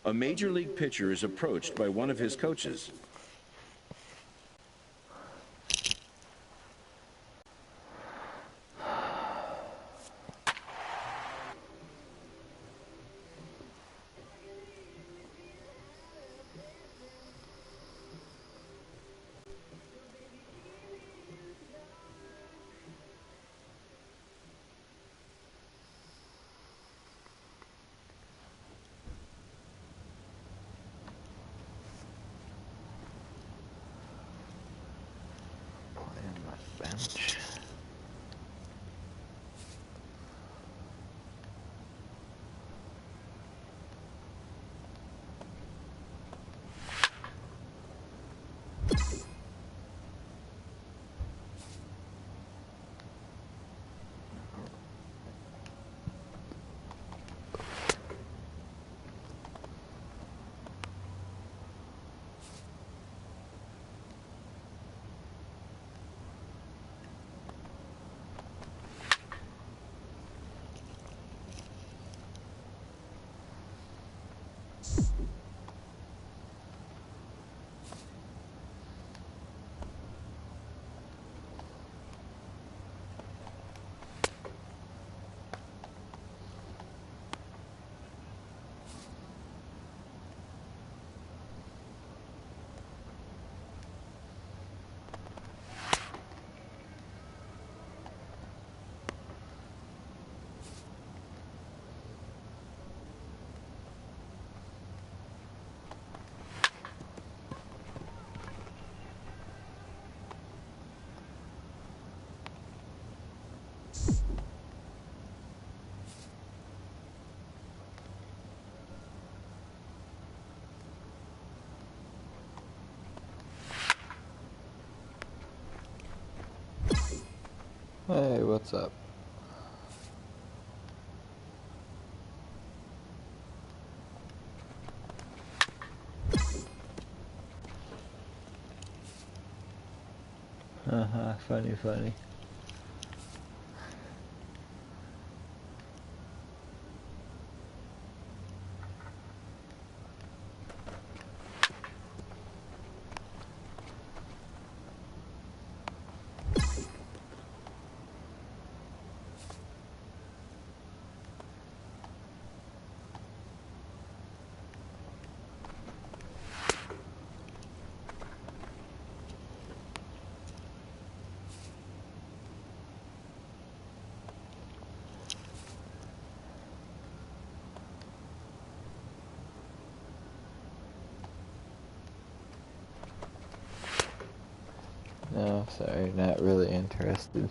A major league pitcher is approached by one of his coaches. Bench. Hey, what's up? Funny, funny. No, sorry, not really interested.